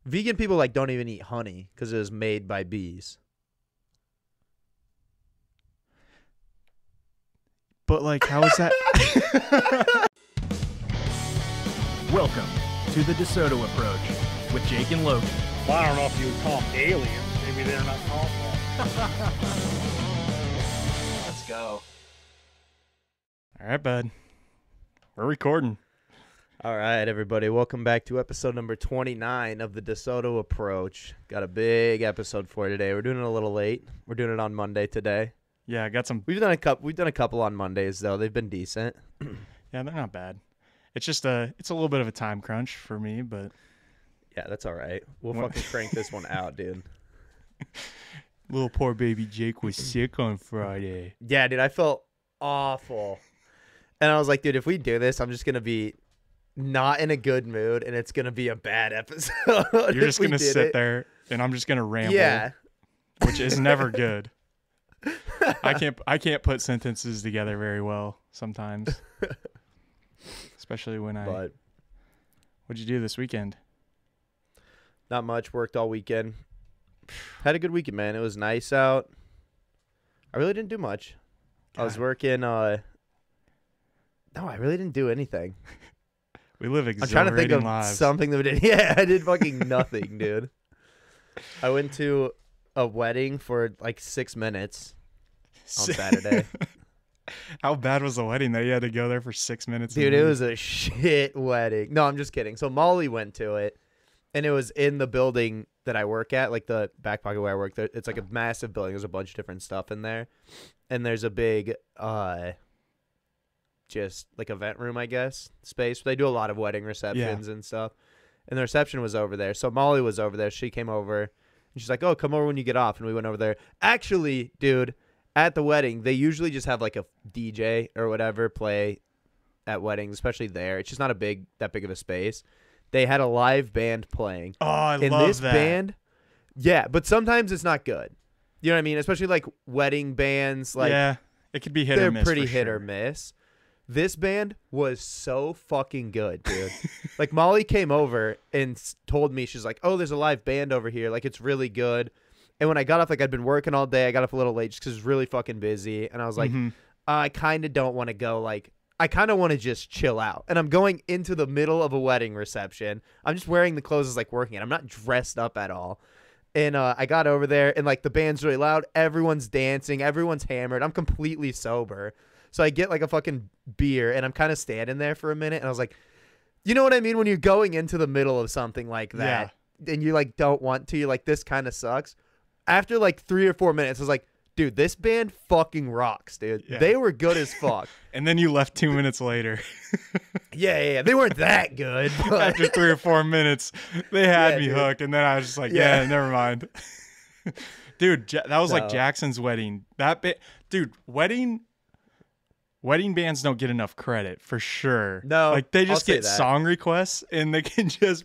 Vegan people like don't even eat honey because it was made by bees. But like, how is that? Welcome to the DeSoto approach with Jake and Logan. Well, I don't know if you would call them aliens. Maybe they're not called that. Let's go. All right, bud. We're recording. All right, everybody. Welcome back to episode number 29 of the DeSoto approach. Got a big episode for you today. We're doing it a little late. We're doing it on Monday today. Yeah, I got some. We've done a couple on Mondays though. They've been decent. Yeah, they're not bad. It's just it's a little bit of a time crunch for me, but yeah, that's all right. We'll fucking crank this one out, dude. Little poor baby Jake was sick on Friday. Yeah, dude, I felt awful. And I was like, dude, if we do this, I'm just going to be not in a good mood, and it's going to be a bad episode. You're just going to sit there, and I'm just going to ramble, yeah, which is never good. I can't put sentences together very well sometimes, especially when But What'd you do this weekend? not much. Worked all weekend. Had a good weekend, man. It was nice out. I really didn't do much. I was working. No, I really didn't do anything. We live I'm trying to think exhilarating of lives. something that we did. Yeah, I did fucking nothing, dude. I went to a wedding for like 6 minutes on Saturday. How bad was the wedding that you had to go there for 6 minutes? Dude, it was a shit wedding. No, I'm just kidding. So Molly went to it, and it was in the building that I work at, like the back pocket where I work. There, it's like a massive building. There's a bunch of different stuff in there, and there's a big, just like event room, I guess, space. They do a lot of wedding receptions and stuff, and the reception was over there. So Molly was over there. She came over, and she's like, "Oh, come over when you get off." And we went over there. Actually, dude, at the wedding, they usually just have like a DJ or whatever play at weddings, especially there. It's just not that big of a space. They had a live band playing. Oh, I and love this that. band, yeah, but sometimes it's not good. You know what I mean? Especially like wedding bands, like yeah, it could be hit they're or miss. pretty for hit sure. or miss. This band was so fucking good, dude. Like Molly came over and told me, she's like, "Oh, there's a live band over here. Like it's really good." And when I got off, like I'd been working all day. I got off a little late just because it was really fucking busy. And I was like, I kind of don't want to go. Like I kind of want to just chill out. And I'm going into the middle of a wedding reception. I'm just wearing the clothes as like working it. I'm not dressed up at all. And I got over there, and like the band's really loud. Everyone's dancing. Everyone's hammered. I'm completely sober. So I get like a fucking beer, and I'm kind of standing there for a minute. And I was like, you know what I mean? When you're going into the middle of something like that, and you like don't want to, you're like, this kind of sucks. After like 3 or 4 minutes, I was like, dude, this band fucking rocks, dude. Yeah. They were good as fuck. And then you left 2 minutes later. Yeah. They weren't that good. But After 3 or 4 minutes, they had Yeah, me dude. hooked, and then I was just like, Yeah. yeah, never mind. Dude, that was like No. Jackson's wedding. Dude, wedding bands don't get enough credit for sure. No, like they just I'll say get that. song requests, and they can just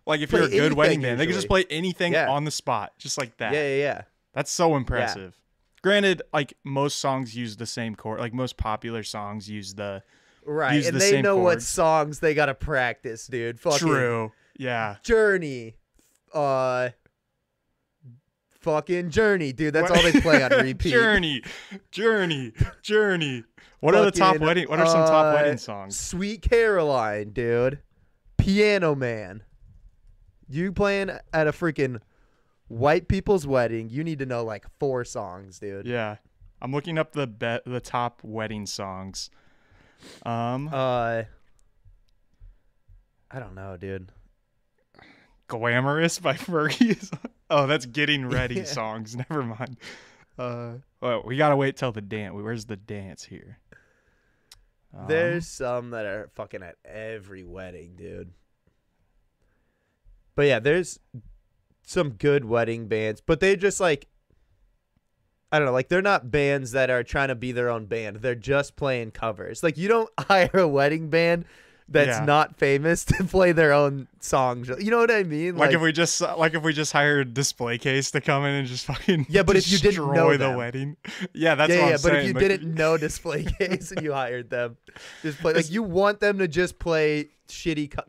like if Play you're a good anything wedding band, they can just usually. play anything Yeah. on the spot, just like that. Yeah. That's so impressive. Granted, like most songs use the same chord. Like most popular songs use the Right. use And the they same know what chords. songs they got to practice, dude. Fucking True. Yeah. Journey. Fucking Journey, dude. That's all they play on repeat. Journey. What are Fucking, some top wedding songs? Sweet Caroline, dude. Piano Man. You playing at a freaking white people's wedding, you need to know like 4 songs, dude. Yeah. I'm looking up the top wedding songs. I don't know, dude. Glamorous by Fergie. Oh, that's getting ready Yeah. songs. Never mind. Well, we gotta wait till the dance. Where's the dance here? There's some that are fucking at every wedding, dude. But yeah, there's some good wedding bands, but they just like, I don't know, like they're not bands that are trying to be their own band. They're just playing covers. Like you don't hire a wedding band that's Yeah. not famous to play their own songs. You know what I mean? Like if we just hired a display case to come in and just fucking Yeah, but if you didn't know destroy the them. wedding. Yeah, that's what I'm but saying. if you didn't know display case and you hired them, just play like you want them to just play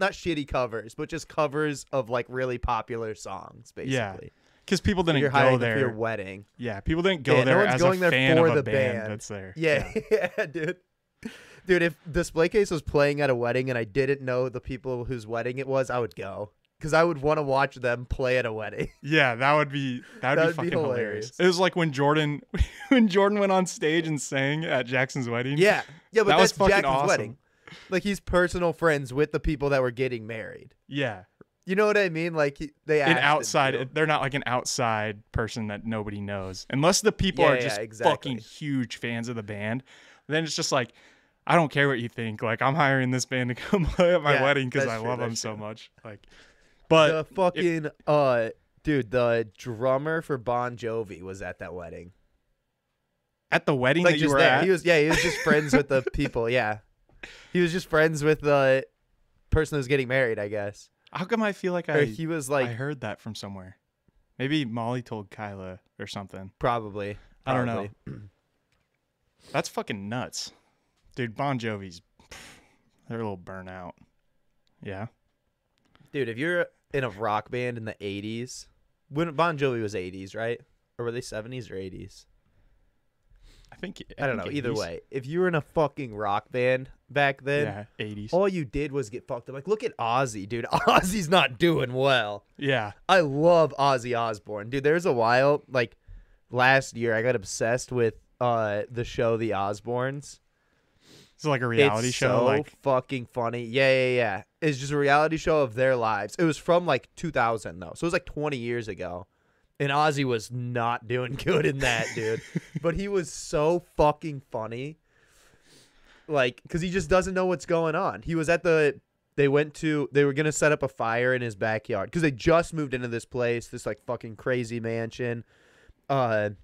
not shitty covers, but just covers of like really popular songs, basically. Yeah. Because people So didn't you're go hiring them there for your wedding. Yeah, people didn't go Yeah, no there one's as going a there fan for of a the band band. that's there. Yeah, yeah, dude. Dude, if display case was playing at a wedding and I didn't know the people whose wedding it was, I would go because I would want to watch them play at a wedding. Yeah, that would be fucking hilarious. It was like when Jordan went on stage and sang at Jackson's wedding. Yeah, yeah, but That was that's fucking Jackson's awesome. wedding. Like he's personal friends with the people that were getting married. Yeah. You know what I mean? Like they asked An him outside, to. they're not like an outside person that nobody knows. Unless the people Yeah, are yeah, just exactly. fucking huge fans of the band, then it's just like, I don't care what you think. Like I'm hiring this band to come play at my Yeah, wedding because that's I true, love them that's so true. much. Like, but The fucking dude, the drummer for Bon Jovi was at that wedding. at the wedding Like that you just were there. at, He was just friends with the people. Yeah, he was just friends with the person who's getting married, I guess. how come I feel like Or he was I like heard that from somewhere? Maybe Molly told Kyla or something. probably. I don't know. That's fucking nuts. Dude, Bon Jovi's, they're a little burnout. Yeah. Dude, if you're in a rock band in the 80s, when Bon Jovi was 80s, right? Or were they 70s or 80s? I I don't know. think Either 80s. way, if you were in a fucking rock band back then, Yeah, 80s. all you did was get fucked up. Like, look at Ozzy, dude. Ozzy's not doing well. Yeah. I love Ozzy Osbourne. Dude, there's a while, like last year, I got obsessed with the show The Osbournes. It's like a reality It's show. so Like, fucking funny. Yeah. It's just a reality show of their lives. It was from like 2000 though, so it was like 20 years ago. And Ozzy was not doing good in that, dude. But he was so fucking funny. Like, because he just doesn't know what's going on. He was at they were going to set up a fire in his backyard because they just moved into this place, this like fucking crazy mansion. It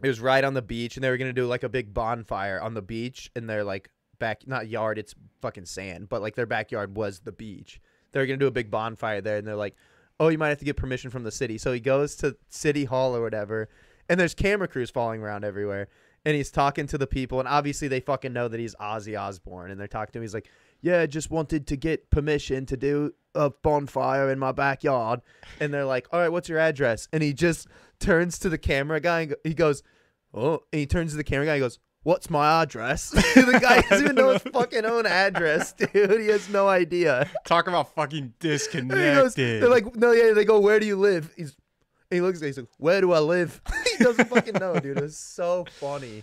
was right on the beach, and they were going to do like a big bonfire on the beach in their like not yard, it's fucking sand, but like their backyard was the beach. They were going to do a big bonfire there, and they're like, oh, you might have to get permission from the city. So he goes to City Hall or whatever, and there's camera crews following around everywhere. And he's talking to the people, and obviously they fucking know that he's Ozzy Osbourne. And they're talking to him. He's like, yeah, just wanted to get permission to do a bonfire in my backyard. And they're like, all right, what's your address? And he just turns to the camera guy, and he goes, oh. And he turns to the camera guy and goes, what's my address? The guy doesn't even know his fucking own address, dude. He has no idea. talk about fucking And he disconnected. goes, they're like, no, yeah. They go, where do you live? He looks at me, he's like, where do I live? He doesn't fucking know, dude. It was so funny.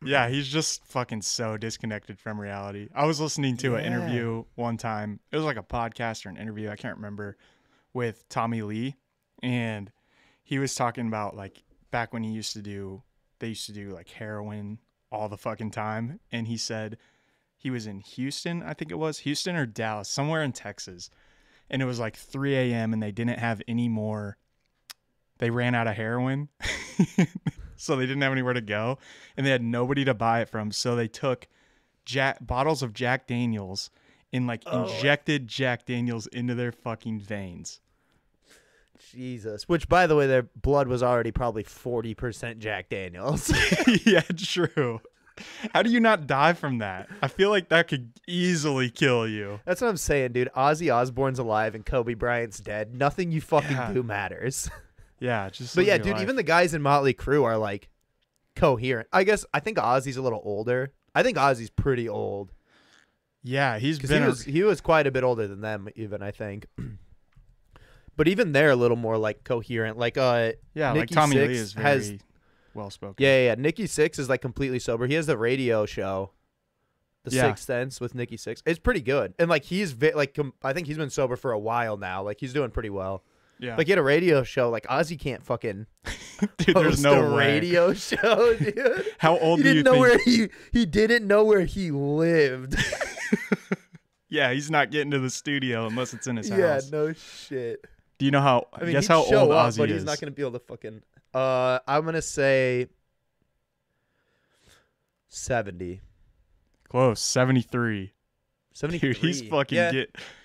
Yeah, he's just fucking so disconnected from reality. I was listening to an interview one time. It was like a podcast or an interview, I can't remember, with Tommy Lee. And he was talking about like back when they used to do like heroin all the fucking time. And he said he was in Houston, I think it was Houston or Dallas, somewhere in Texas. And it was like 3 a.m. and they didn't have any more. They ran out of heroin. So they didn't have anywhere to go, and they had nobody to buy it from. So they took bottles of Jack Daniels and like injected Jack Daniels into their fucking veins. Jesus. Which, by the way, their blood was already probably 40% Jack Daniels. Yeah, true. How do you not die from that? I feel like that could easily kill you. That's what I'm saying, dude. Ozzy Osbourne's alive and Kobe Bryant's dead. Nothing you fucking Yeah. do matters. Yeah, just. But live yeah, your dude, life. even the guys in Motley Crue are like coherent. I think Ozzy's a little older. I think Ozzy's pretty old. Yeah, he's Because been. he was quite a bit older than them, even, I think. But even they're a little more like coherent. Like like Nikki Tommy Sixx Lee is very well spoken. Yeah. Nikki Sixx is like completely sober. He has the radio show, The Yeah. Sixth Sense with Nikki Sixx. It's pretty good. And like I think he's been sober for a while now. Like he's doing pretty well. Yeah. Like he had a radio show. Like Ozzy can't fucking Dude, there's host no a way. radio show, dude. How old He do you didn't know think? where he didn't know where he lived. Yeah, he's not getting to the studio unless it's in his Yeah, house. no shit. Do you know how? I mean, guess he'd how show old up, Ozzy but is? he's not gonna be able to fucking. I'm gonna say 70. Close, 73. 73. Dude, he's fucking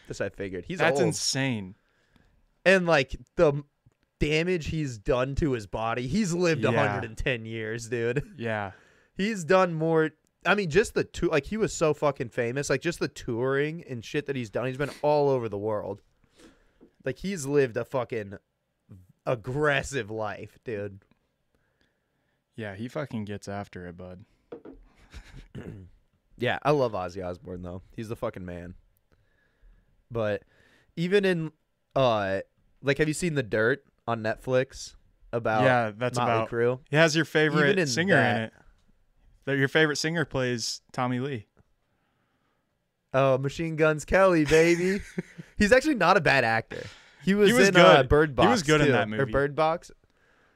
That's what I figured. That's old. insane. And like the damage he's done to his body, he's lived 110 years, dude. Yeah. He's done more. I mean, just the tour. Like, he was so fucking famous. Like, just the touring and shit that he's done. He's been all over the world. Like, he's lived a fucking aggressive life, dude. Yeah, he fucking gets after it, bud. Yeah, I love Ozzy Osbourne, though. He's the fucking man. But even in, like, have you seen The Dirt on Netflix about that's Motley about Crue? It has your favorite Even in singer that- in it. Your favorite singer plays Tommy Lee. Oh, Machine Guns Kelly, baby. He's actually not a bad actor. He was in good. Bird Box. He was good in too. that movie. Or Bird Box.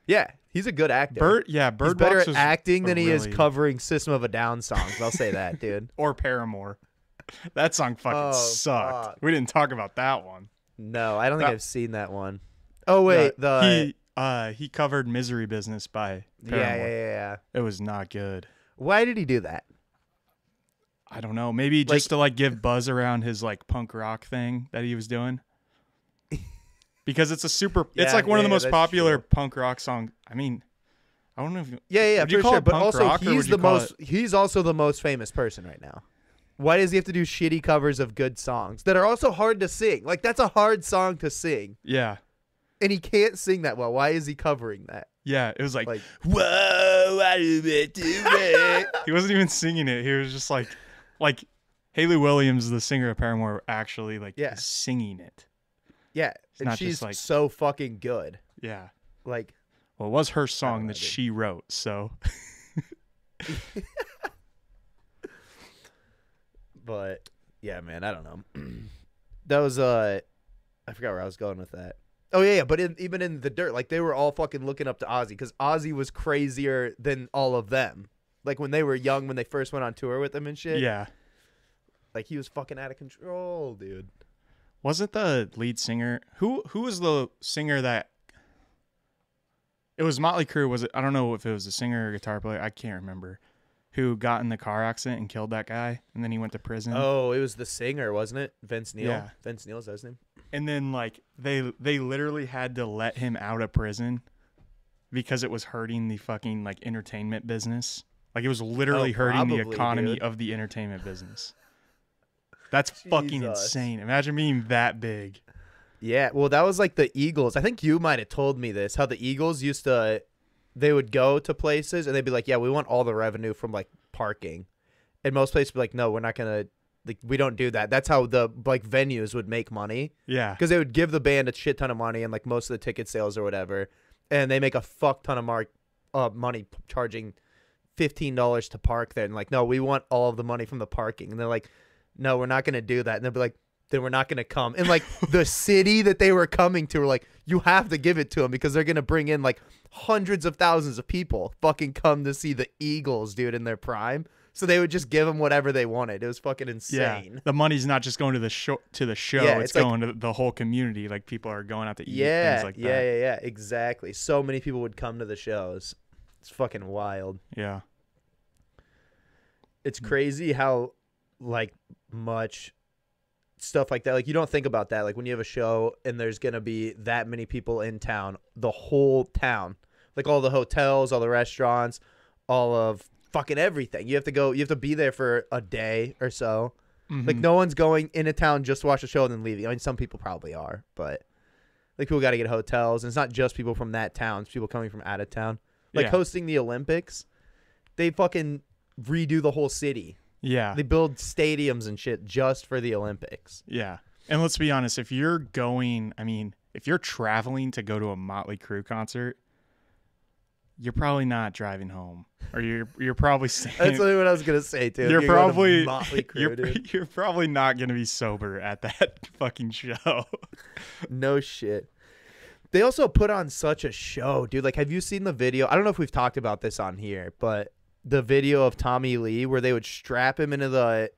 Yeah, he's a good actor. Bird he's Box better at was acting than he is really- covering System of a Down songs. I'll say that, dude. Or Paramore. That song fucking sucked. fuck. We didn't talk about that one. No, I don't think I've seen that one. Oh wait, he covered Misery Business by Paramore. yeah. It was not good. Why did he do that? I don't know. Maybe just to like give buzz around his like punk rock thing that he was doing. Because it's it's like one of the most that's popular true. punk rock songs. I mean, I don't know if Yeah, would you for call sure. it But punk also, rock, or would you he's also the most famous person right now. Why does he have to do shitty covers of good songs that are also hard to sing? Like, that's a hard song to sing, Yeah. and he can't sing that well. Why is he covering that? Yeah, it was like, Like, whoa, I do it. He wasn't even singing it. He was just like Haley Williams, the singer of Paramore, actually like Yeah. is singing it. yeah, and not she's just like- so fucking good. Yeah. Like, Well, it was her song know, that dude. she wrote, so but yeah, man, I don't know. That was I forgot where I was going with that. Oh yeah, but even in The Dirt, like, they were all fucking looking up to Ozzy because Ozzy was crazier than all of them. Like, when they were young, when they first went on tour with him and shit. yeah. Like, he was fucking out of control, dude. Wasn't the lead singer who was the singer that it was Motley Crue, was it? I don't know if it was a singer or guitar player, I can't remember, who got in the car accident and killed that guy and then he went to prison. Oh, it was the singer, wasn't it? Vince Neil. Yeah. Vince Neil, is that his name? And then like they literally had to let him out of prison because it was hurting the fucking like entertainment business. Like, it was literally hurting the probably, economy dude. of the entertainment business. That's fucking Jesus. insane. Imagine being that big. Yeah, well, that was like the Eagles. I think you might have told me this, how the Eagles used to, they would go to places and they'd be like, yeah, we want all the revenue from like parking. And most places would be like, no, we're not going to, like, we don't do that. That's how the like venues would make money. Yeah. Because they would give the band a shit ton of money and like most of the ticket sales or whatever. And they make a fuck ton of money charging $15 to park there. And like, no, we want all of the money from the parking. And they're like, no, we're not going to do that. And they'll be like, then we're not going to come. And like the city that they were coming to were like, you have to give it to them because they're going to bring in like hundreds of thousands of people fucking come to see the Eagles, dude, in their prime. So they would just give them whatever they wanted. It was fucking insane. Yeah. The money's not just going to the show. Yeah, it's it's like- going to the whole community. Like, people are going out to eat. Yeah, Things like that. yeah, exactly. So many people would come to the shows. It's fucking wild. Yeah. It's crazy how like much stuff like that, like, you don't think about that, like when you have a show and there's gonna be that many people in town, the whole town, like all the hotels, all the restaurants, all of fucking everything, you have to be there for a day or so. Like, no one's going into town just to watch the show and then leaving. I mean, some people probably are, but like, people got to get hotels, and it's not just people from that town, it's people coming from out of town. Like, Yeah. hosting the Olympics, they fucking redo the whole city. Yeah. They build stadiums and shit just for the Olympics. Yeah. And let's be honest, if you're traveling to go to a Motley Crue concert, you're probably not driving home, or you're probably staying. That's literally what I was gonna say too. You're probably Motley Crue, dude. you're probably not gonna be sober at that fucking show. No shit. They also put on such a show, dude. Like, have you seen the video? I don't know if we've talked about this on here, but the video of Tommy Lee where they would strap him into the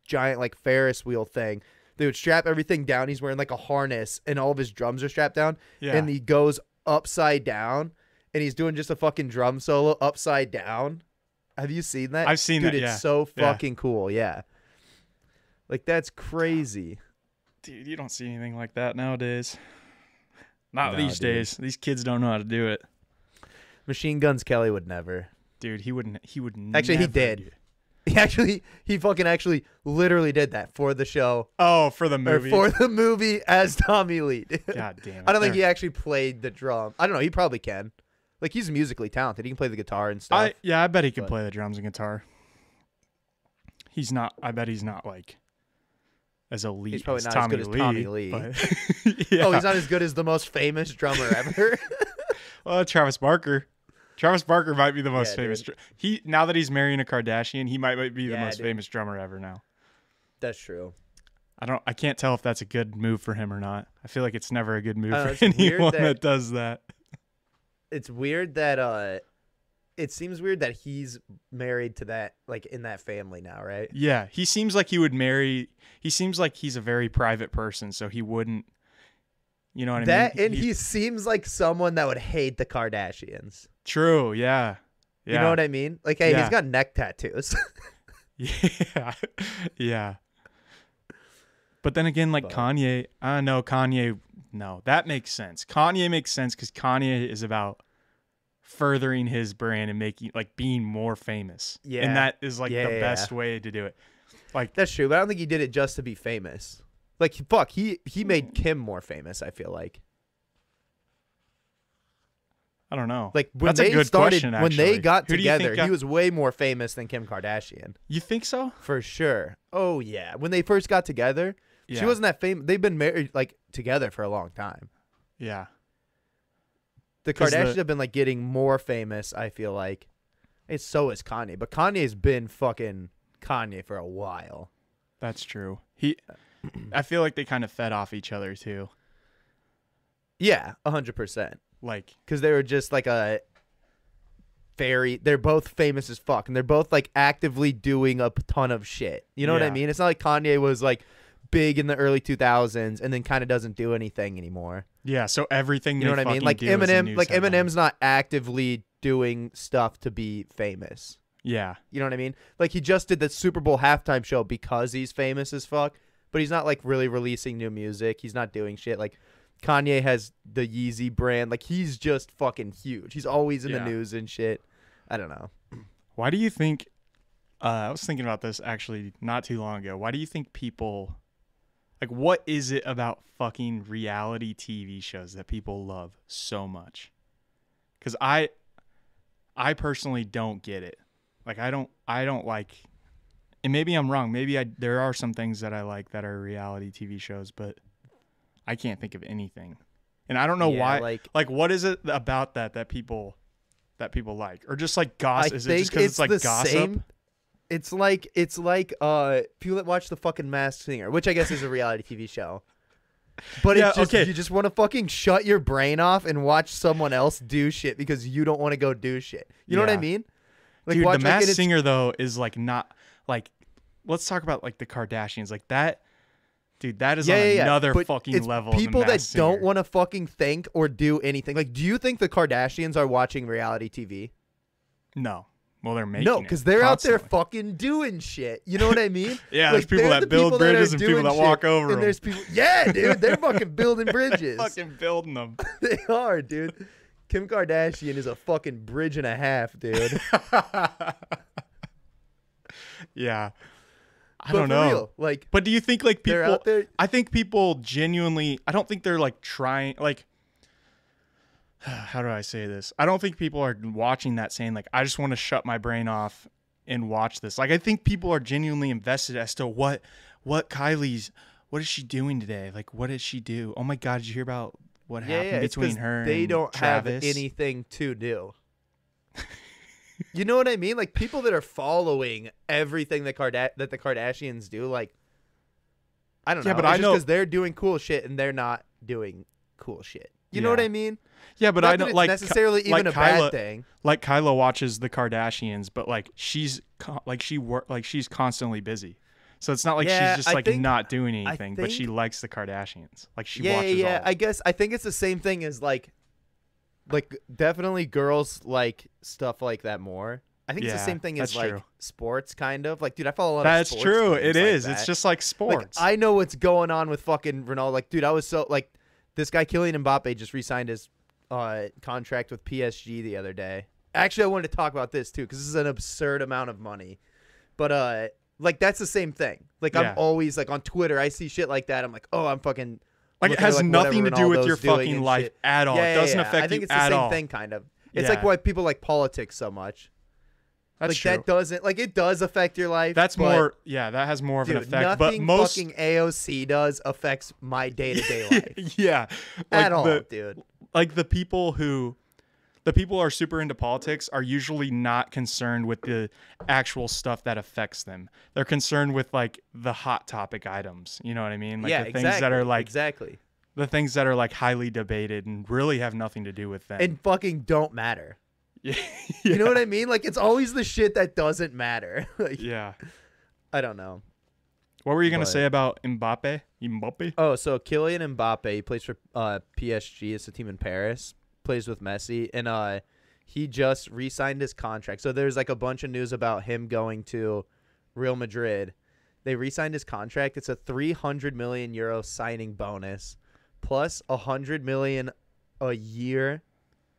giant like Ferris wheel thing. They would strap everything down. He's wearing like a harness and all of his drums are strapped down. Yeah. And he goes upside down and he's doing just a fucking drum solo upside down. Have you seen that? I've seen dude, that, yeah. It's so Yeah. fucking cool. Yeah. Like, that's crazy. Dude, you don't see anything like that nowadays. Not No, these dude. days. These kids don't know how to do it. Machine Guns Kelly would never. Dude, he would Actually, he never did. He fucking actually literally did that for the show. Oh, for the Or movie. for the movie as Tommy Lee. God damn it. I don't think he actually played the drum. I don't know. He probably can. Like, he's musically talented. He can play the guitar and stuff. I bet he can But- play the drums and guitar. He's not. I bet he's not like as elite. He's probably as not Tommy as good as Lee, Tommy Lee. But yeah. Oh, he's not as good as the most famous drummer ever. Well, Travis Barker. Travis Barker might be the most Yeah, famous. dude. He now that he's marrying a Kardashian, he might be the Yeah, most dude. famous drummer ever now. That's true. I can't tell if that's a good move for him or not. I feel like it's never a good move for It's weird anyone that- that does that. It's weird that it seems weird that he's married to that, like, in that family now, right? Yeah, he seems like he would marry. He seems like he's a very private person, so he wouldn't. You know what I mean? And he seems like someone that would hate the Kardashians. True. Yeah. Yeah. You know what I mean? Like, hey, Yeah. he's got neck tattoos. Yeah. Yeah. But then again, like But- Kanye, I know Kanye. No, that makes sense. Kanye makes sense because Kanye is about furthering his brand and making, like, being more famous. Yeah. And that is like Yeah, the yeah, best way to do it. Like, That's true, but I don't think he did it just to be famous. Like, fuck, he made Kim more famous, I feel like. I don't know. Like, when That's a they good started, question, when they actually. got Who do you think together, got- he was way more famous than Kim Kardashian. You think so? For sure. Oh, yeah. When they first got together, Yeah. she wasn't that famous. They've been married, like, together for a long time. Yeah. The 'Cause the- Kardashians have been, like, getting more famous, I feel like. And so is Kanye. But Kanye's been fucking Kanye for a while. That's true. I feel like they kind of fed off each other too. Yeah, 100%. Like, Because they were just, like, they're both famous as fuck. And they're both, like, actively doing a ton of shit. You know what I Yeah. mean? It's not like Kanye was, like, big in the early 2000s and then kind of doesn't do anything anymore. yeah. So everything You know they what I mean? fucking Like do is a Eminem, news like headline. Eminem's not actively doing stuff to be famous. Yeah. You know what I mean? Like, he just did the Super Bowl halftime show because he's famous as fuck, but he's not, like, really releasing new music. He's not doing shit. Like, Kanye has the Yeezy brand. Like, he's just fucking huge. He's always in the Yeah. news and shit. I don't know. Why do you think? I was thinking about this actually not too long ago. Why do you think people, like, what is it about fucking reality TV shows that people love so much? Because I personally don't get it. Like, I don't like, and maybe I'm wrong. Maybe there are some things that I like that are reality TV shows, but I can't think of anything. And I don't know Yeah, why. Like, what is it about that people like, or just like gossip? I Is it just think because it's like the gossip? same. It's like people that watch the fucking Masked Singer, which I guess is a reality TV show. But Yeah, it's just, okay. you just want to fucking shut your brain off and watch someone else do shit because you don't want to go do shit. You know what I Yeah. mean? Like, Dude, watch, the like, and Masked it's- Singer though is like not like. Let's talk about like the Kardashians, like that. Dude, that is on another but fucking it's level. than People that Masked don't Singer. want to fucking think or do anything. Like, do you think the Kardashians are watching reality TV? No, well they're making No, because they're out there fuking doing shit. You know what I mean? Yeah, Like, there's people they're that the build are bridges and people doing that shit, walk over and them. there's people. Yeah, dude, they're fucking building bridges. fucking building them. They are, dude. Kim Kardashian is a fucking bridge and a half, dude. Yeah, I But don't for know. real, like, But do you think like they're people? out there. I think people genuinely. I don't think they're like trying. Like, how do I say this? I don't think people are watching that saying like, I just want to shut my brain off and watch this. Like, I think people are genuinely invested as to what Kylie's. What is she doing today? Like, what did she do? Oh my God, did you hear about what happened it's between 'cause her they and don't Travis? have anything to do. You know what I mean? Like, people that are following everything that the Kardashians do, like, I don't know. Yeah, but it's I just know- because they're doing cool shit and they're not doing cool shit. You know what Yeah. I mean? Yeah, but Not I that don't it's like necessarily like even a Kyla, bad thing. Like Kyla watches the Kardashians, but like she's she's constantly busy. So it's not like Yeah, she's just I like think- not doing anything, but she think- likes the Kardashians. Like she Yeah, watches yeah. all. I think it's the same thing as like definitely girls like stuff like that more. I think it's the Yeah, same thing as that's like true. sports, kind of. Like, dude, I follow a lot of That's sports true. teams It like is. It's that. just like Like, sports. I know what's going on with fucking Ronaldo. Like, dude, I was so like, this guy Kylian Mbappe just re-signed his contract with PSG the other day. Actually, I wanted to talk about this too because this is an absurd amount of money. But like that's the same thing. Like Yeah. I'm always like on Twitter, I see shit like that. I'm like, oh, I'm fucking. Like, it looking at, has nothing to whatever do with Ronaldo's your doing fucking and life shit. at all. Yeah, It doesn't yeah. affect I think you it's the at same all. thing, kind of. It's Yeah. like why people like politics so much. That's like true. that doesn't like it does affect your life. That's but, more. Yeah, that has more of an dude, effect. But nothing most. fucking AOC does affects my day-to-day life Yeah. at all, the, dude. Like the people who are super into politics are usually not concerned with the actual stuff that affects them. They're concerned with like the hot topic items. You know what I mean? Like Yeah, the things that are like exactly. the things that are like highly debated and really have nothing to do with them. And fucking don't matter. yeah. You know what I mean? Like it's always the shit that doesn't matter. Like, Yeah. I don't know. What were you gonna But- say about Mbappe? Mbappe? Oh, so Kylian Mbappe, he plays for PSG. It's a team in Paris. Plays with Messi, and he just re-signed his contract. So there's like a bunch of news about him going to Real Madrid. They re-signed his contract. It's a 300 million euro signing bonus, plus 100 million a year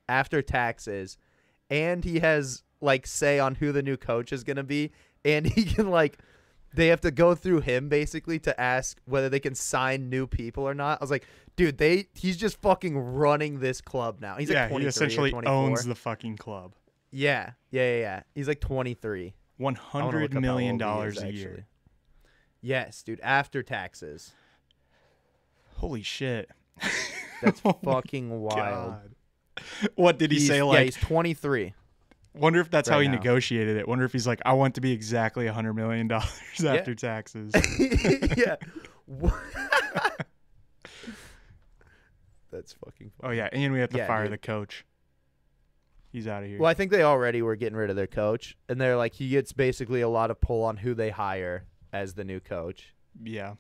after taxes, and he has like say on who the new coach is gonna be, and he can like. They have to go through him basically to ask whether they can sign new people or not. I was like, dude, he's just fucking running this club now. He's like 23 he essentially or 24. owns the fucking club. Yeah. He's like 23. $100 million a year. Actually. Yes, dude, after taxes. Holy shit. That's Oh my fucking wild. God. What did he say? Like, he's 23. wonder if that's how right he now. negotiated it. Wonder if he's like, I want to be exactly $100 million after taxes. Yeah. That's fucking funny. Oh yeah, and we have to Yeah, fire dude. the coach. He's out of here. Well, I think they already were getting rid of their coach, and they're like, he gets basically a lot of pull on who they hire as the new coach. Yeah.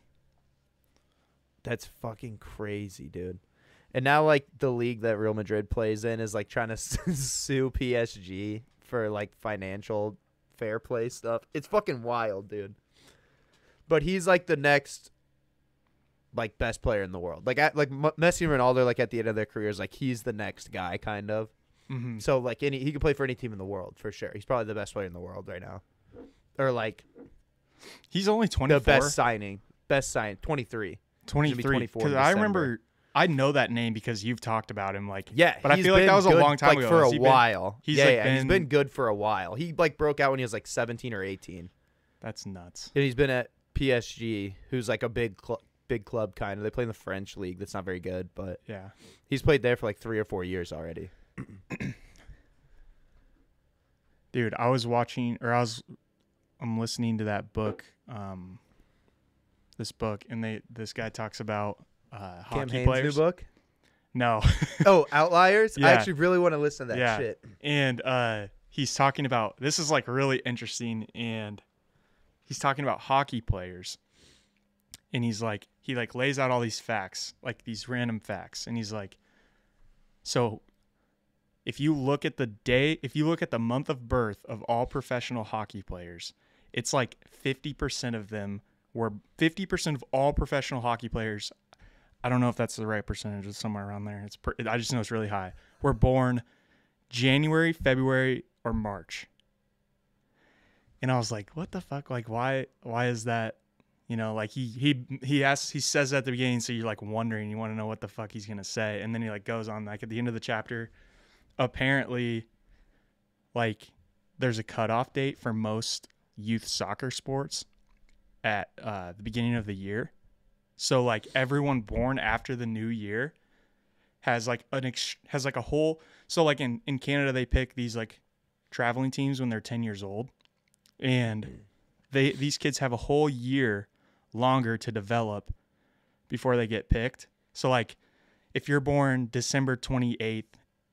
That's fucking crazy, dude. And now, like, the league that Real Madrid plays in is, like, trying to sue PSG for, like, financial fair play stuff. It's fucking wild, dude. But he's, like, the next, like, best player in the world. Like, Messi and Ronaldo, like, at the end of their careers, like, he's the next guy, kind of. Mm-hmm. So, like, he can play for any team in the world, for sure. He's probably the best player in the world right now. Or, like, He's only 24. the best signing. 23. 23. 24 in Because I December. remember, I know that name because you've talked about him. Like, Yeah, but I he's feel like been that was a good, long time like, ago. for Has a he been- while. he's, yeah, like, yeah, he's been- been good for a while. He like broke out when he was like 17 or 18, That's nuts. and he's been at PSG, who's like a big club kind of. They play in the French league. That's not very good, but Yeah. he's played there for like 3 or 4 years already. Dude, I'm listening to that book, this book, and this guy talks about Cam hockey Hanes' players. new book. No. Oh, Outliers. I Yeah. actually really want to listen to that Yeah. shit. And he's talking about, this is like really interesting, and he's talking about hockey players. And he lays out all these facts, like these random facts. And he's like, so if you look at the month of birth of all professional hockey players, it's like 50% of all professional hockey players. I don't know if that's the right percentage. It's somewhere around there. I just know it's really high. Were born January, February, or March. And I was like, what the fuck? Like, why is that? You know, like he says at the beginning, so you're like wondering, you want to know what the fuck he's gonna say, and then he like goes on, like at the end of the chapter, apparently, like there's a cutoff date for most youth soccer sports at the beginning of the year. So like everyone born after the new year has like a whole. So like in Canada, they pick these like traveling teams when they're 10 years old, and these kids have a whole year longer to develop before they get picked. So like if you're born December 28th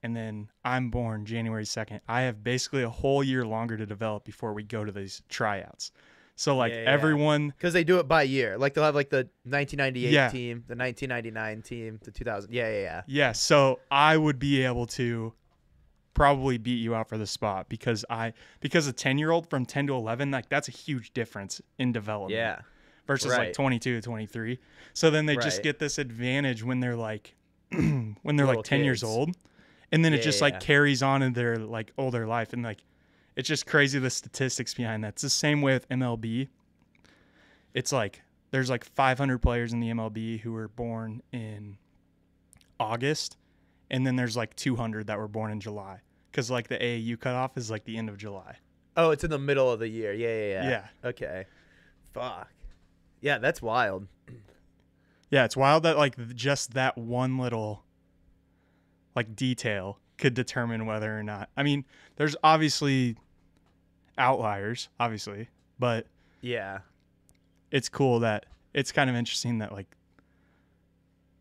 and then I'm born January 2nd, I have basically a whole year longer to develop before we go to these tryouts. So like everyone, because they do it by year. Like they'll have like the 1998 Yeah. team, the 1999 team, the 2000. Yeah. yeah. So I would be able to probably beat you out for the spot because a 10-year-old from 10 to 11, like that's a huge difference in development. Yeah. Versus Right. like 22 to 23. So then they just Right. get this advantage when they're like when they're Little like 10 years kids. old. And then it just Yeah. like carries on in their like older life. And like it's just crazy the statistics behind that. It's the same way with MLB. It's like there's like 500 players in the MLB who were born in August, and then there's like 200 that were born in July, because like the AAU cutoff is like the end of July. Oh, it's in the middle of the year. Yeah. Yeah. Okay. Fuck. Yeah, that's wild. Yeah, it's wild that like just that one little like detail could determine whether or not. I mean, there's obviously outliers, obviously, but Yeah. it's cool that it's kind of interesting that like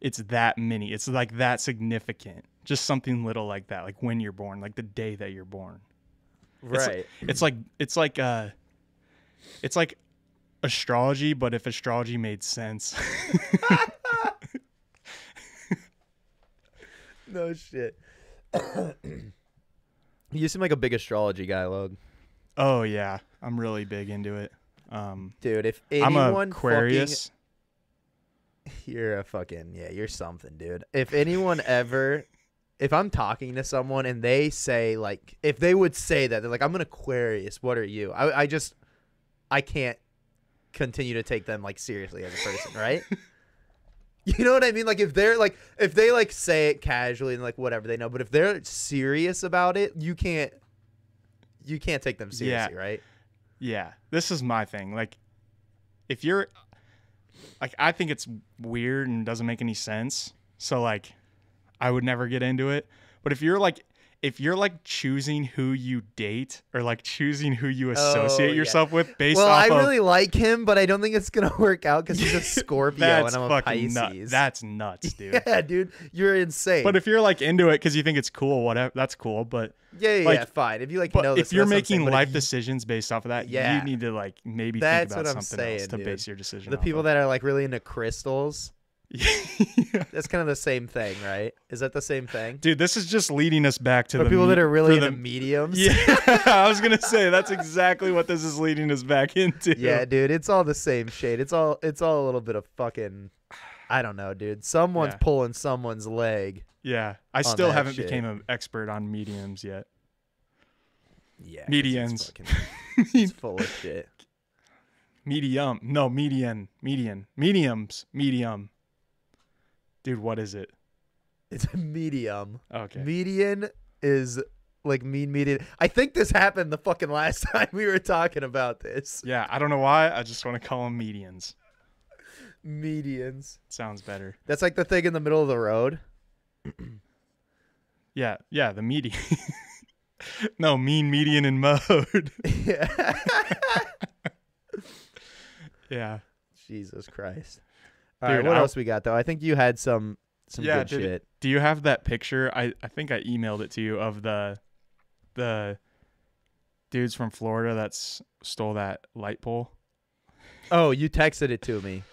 it's that many. It's like that significant. Just something little like that, like when you're born, like the day that you're born. Right. It's like astrology, but if astrology made sense. No shit. You seem like a big astrology guy, Logan. Oh yeah, I'm really big into it. Dude, if I'm anyone a Aquarius. you're something, dude. If anyone ever, if I'm talking to someone and they say like, if they would say that, they're like, I'm an Aquarius. What are you? I can't continue to take them like seriously as a person, right? You know what I mean? Like if they like say it casually and like whatever they know, but if they're serious about it, you can't take them seriously, right? Yeah, this is my thing. Like, if you're, like, I think it's weird and doesn't make any sense. So, like, I would never get into it. But if you're choosing who you date or like choosing who you associate yourself with based off I of, really like him, but I don't think it's gonna work out because he's a Scorpio and I'm a Pisces. That's nuts, dude. Yeah, dude, you're insane. But if you're like into it because you think it's cool, whatever, that's cool. But yeah, fine. If you like but know this, if you're that's what I'm making saying, but life if decisions based off of that, Yeah. you need to like maybe That's think about what I'm something else saying, to dude. base your decision. the off people of. that are like really into crystals, Yeah. that's kind of the same thing, right? Is that the same thing? Dude, this is just leading us back to Or the people that are really for into mediums. Yeah, I was gonna say that's exactly what this is leading us back into. Yeah, dude, it's all the same shade. It's all a little bit of fucking, I don't know, dude. Someone's Yeah. pulling someone's leg. Yeah, I still that haven't shit. became an expert on mediums yet. Yeah, 'cause Medians. It's full of shit. Medium, no medium, mediums, medium. Dude, what is it? It's a medium. Okay. Median is like mean median. I think this happened the fucking last time we were talking about this. Yeah, I don't know why. I just want to call them medians. Medians. Sounds better. That's like the thing in the middle of the road. Yeah, the median. No, mean median in mode. Yeah. Yeah. Jesus Christ. All Dude, right, what I- else we got though? I think you had some good dude, shit. Do you have that picture? I think I emailed it to you of the dudes from Florida that stole that light pole. Oh, you texted it to me.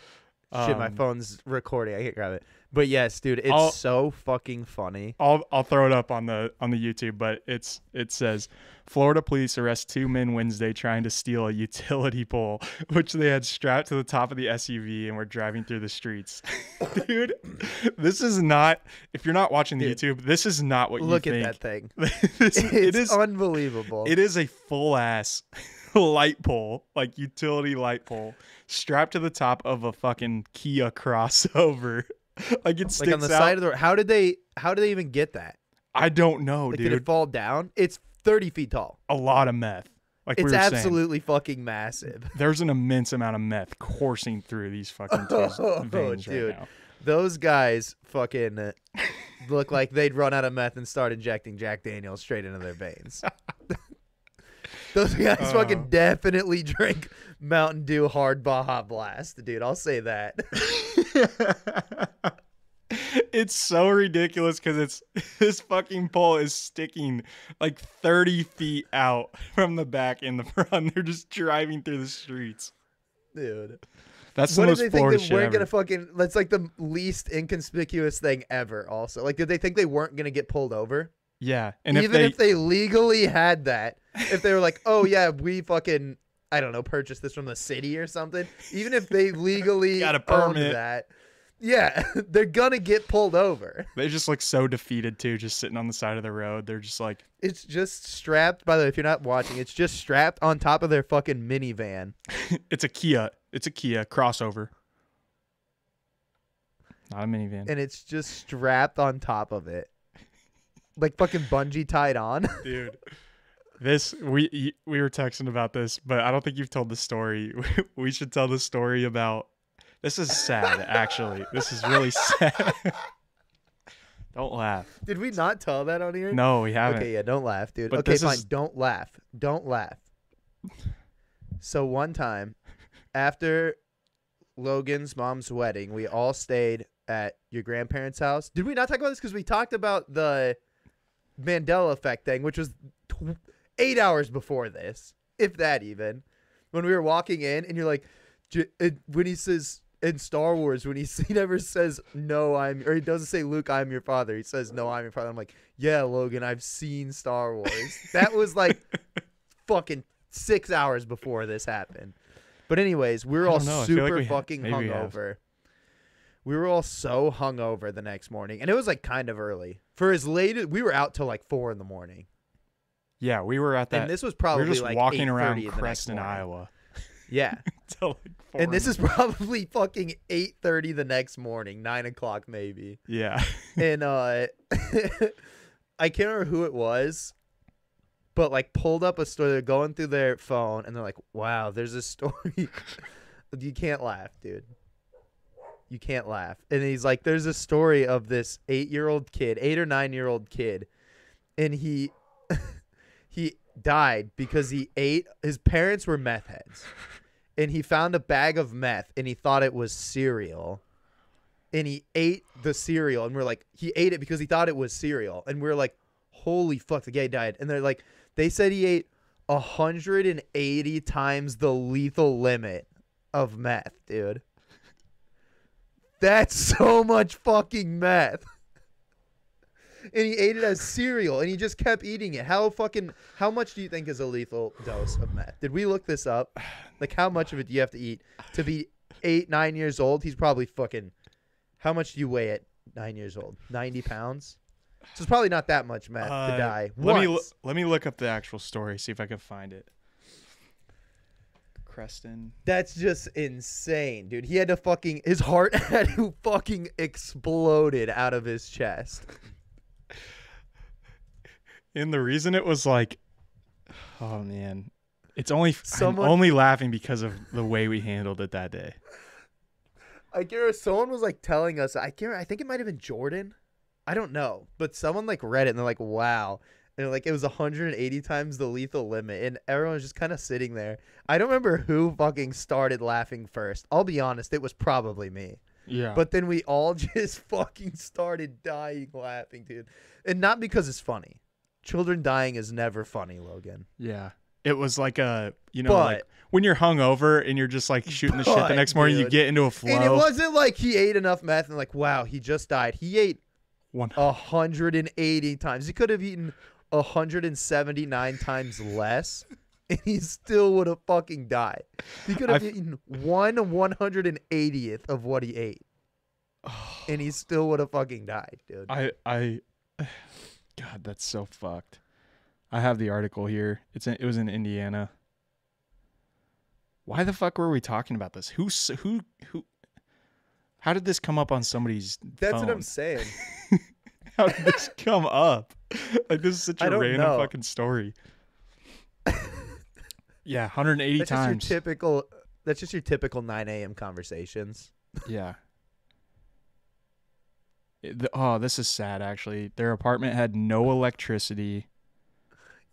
Shit, my Um, phone's recording. I can't grab it. But yes, dude, it's I'll- so fucking funny. I'll throw it up on the YouTube, but it says Florida police arrest 2 men Wednesday trying to steal a utility pole, which they had strapped to the top of the SUV and were driving through the streets. Dude, this is not. If you're not watching the Dude, YouTube, this is not what Look you at think. that thing. It is unbelievable. It is a full ass light pole, like utility light pole, strapped to the top of a fucking Kia crossover. Like it sticks like on the out. side of the. How did they even get that? I don't know, Like, did dude. it fall down? It's 30 feet tall. A lot of meth. Like It's we were absolutely fucking massive. saying, there's an immense amount of meth coursing through these fucking veins dude. right now. Those guys fucking look like they'd run out of meth and start injecting Jack Daniels straight into their veins. Those guys fucking definitely drink Mountain Dew Hard Baja Blast, dude. I'll say that. It's so ridiculous because this fucking pole is sticking like 30 feet out from the back and the front. They're just driving through the streets. Dude. That's the What did most they think Florida they shit weren't ever. gonna fucking? That's like the least inconspicuous thing ever. Also, like, did they think they weren't gonna get pulled over? Yeah, and even if they legally had that, if they were like, oh yeah, we fucking, I don't know, purchased this from the city or something. Even if they legally got a owned permit. that, yeah, they're gonna get pulled over. They just look so defeated too, just sitting on the side of the road. They're just like, It's just strapped. By the way, if you're not watching, it's just strapped on top of their fucking minivan. it's a Kia. It's a Kia crossover. Not a minivan. And it's just strapped on top of it, like fucking bungee tied on. Dude, this we were texting about this, but I don't think you've told the story. We should tell the story about. This is sad, actually. This is really sad. Don't laugh. Did we not tell that on here? No, we haven't. Okay, yeah, don't laugh, dude. But Okay, this fine. is- Don't laugh. Don't laugh. So one time, after Logan's mom's wedding, we all stayed at your grandparents' house. Did we not talk about this? Because we talked about the Mandela effect thing, which was 8 hours before this, if that even. When we were walking in, and you're like, when he says in Star Wars, when he never says no, or he doesn't say Luke, I'm your father. He says no, I'm your father. I'm like, yeah, Logan, I've seen Star Wars. That was like fucking 6 hours before this happened. But anyways, we were all super fucking hungover. We were all so hungover the next morning, and it was like kind of early. For as late as we were out till like 4 a.m. Yeah, we were at that. And this was probably we were just like walking 8:30 around the next Creston, morning. Iowa. Yeah. Till like 4 And this is probably fucking 8:30 the next morning, 9 o'clock maybe. Yeah. And I can't remember who it was, but like pulled up a story. They're going through their phone, and they're like, "Wow, there's a story." You can't laugh, dude. You can't laugh. And he's like, "There's a story of this 8-year-old kid, 8 or 9-year-old kid, and he he died because he ate. His parents were meth heads." And he found a bag of meth, and he thought it was cereal. And he ate the cereal, and we're like, he ate it because he thought it was cereal. And we're like, holy fuck, the guy died. And they're like, they said he ate 180 times the lethal limit of meth, dude. That's so much fucking meth. And he ate it as cereal, and he just kept eating it. How much do you think is a lethal dose of meth? Did we look this up? Like, how much of it do you have to eat to be 8, 9 years old? He's probably fucking, how much do you weigh at 9 years old? 90 pounds? So it's probably not that much meth to die. Let me look up the actual story, see if I can find it. Creston. That's just insane, dude. He had to fucking, his heart had to fucking exploded out of his chest. And the reason it was like, oh man, it's only I'm Someone- only laughing because of the way we handled it that day. I guess someone was like telling us, I think it might have been Jordan. I don't know. But someone like read it and they're like, wow. And like it was 180 times the lethal limit. And everyone was just kind of sitting there. I don't remember who fucking started laughing first. I'll be honest, it was probably me. Yeah. But then we all just fucking started dying laughing, dude. And not because it's funny. Children dying is never funny, Logan. yeah. It was like a, But- like when you're hungover and you're just like shooting the shit the But, next morning, you dude. get into a flow. And it wasn't like he ate enough meth and like, wow, he just died. He ate 180 times. He could have eaten 179 times less, and he still would have fucking died. He could have eaten 1/180th of what he ate, and he still would have fucking died, dude. God, that's so fucked. I have the article here. It was in Indiana. Why the fuck were we talking about this? Who? How did this come up on somebody's That's phone? what I'm saying. How did this come up? Like, this is such I a don't random know. fucking story. Yeah, 180 That's times. just your typical. That's just your typical 9 a.m. conversations. Yeah. This is sad, actually. Their apartment had no electricity.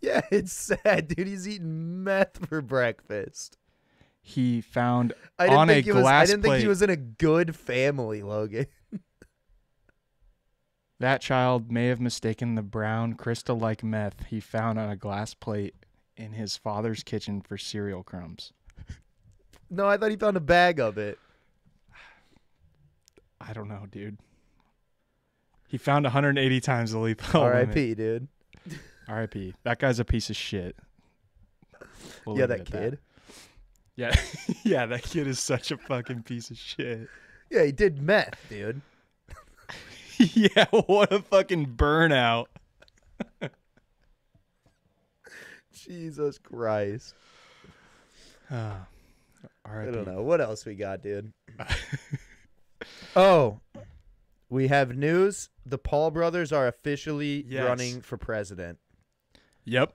Yeah, it's sad, dude. He's eating meth for breakfast. He found I didn't on a think he was. I glass didn't think he plate. was in a good family, Logan. That child may have mistaken the brown crystal-like meth he found on a glass plate in his father's kitchen for cereal crumbs. No, I thought he found a bag of it. I don't know, dude. He found 180 times the lethal limit. R.I.P., dude. R.I.P. That guy's a piece of shit. We'll Yeah, leave it that at kid. Yeah, yeah, that kid is such a fucking piece of shit. Yeah, he did meth, dude. Yeah, what a fucking burnout. Jesus Christ. R.I.P. I don't know. What else we got, dude? Oh, we have news. The Paul brothers are officially running for president. Yep.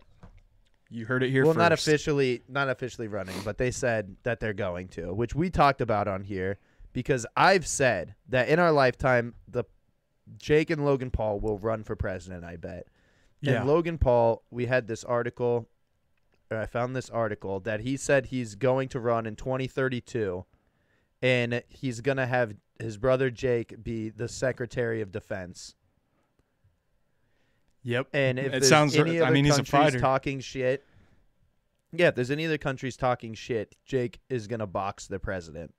You heard it here Well, first. not officially running, but they said that they're going to, which we talked about on here because I've said that in our lifetime, Jake and Logan Paul will run for president, I bet. Yeah. And Logan Paul, we had this article, or I found this article that he said he's going to run in 2032, and he's going to have his brother Jake be the Secretary of Defense. Yep. And if It there's sounds. any other he's a countries fighter. talking shit, yeah, if there's any other countries talking shit, Jake is going to box the president.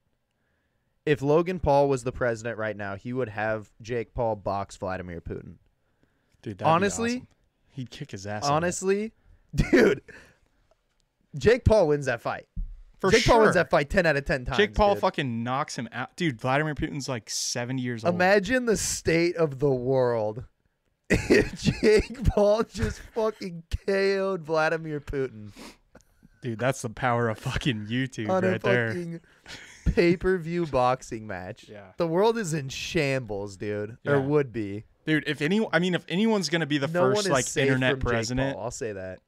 If Logan Paul was the president right now, he would have Jake Paul box Vladimir Putin. Dude, Honestly, awesome. He'd kick his ass. Honestly, dude, Jake Paul wins that fight. For Jake sure. Paul wins that fight 10 out of 10 times. Jake Paul dude. fucking knocks him out. Dude, Vladimir Putin's like 70 years old. Imagine the state of the world if Jake Paul just fucking KO'd Vladimir Putin Dude, that's the power of fucking YouTube on a right there. fucking pay-per-view boxing match. Yeah. The world is in shambles, dude. Yeah. Or would be. Dude, if anyone's gonna be the No one first is like safe internet from Jake president, Paul, I'll say that.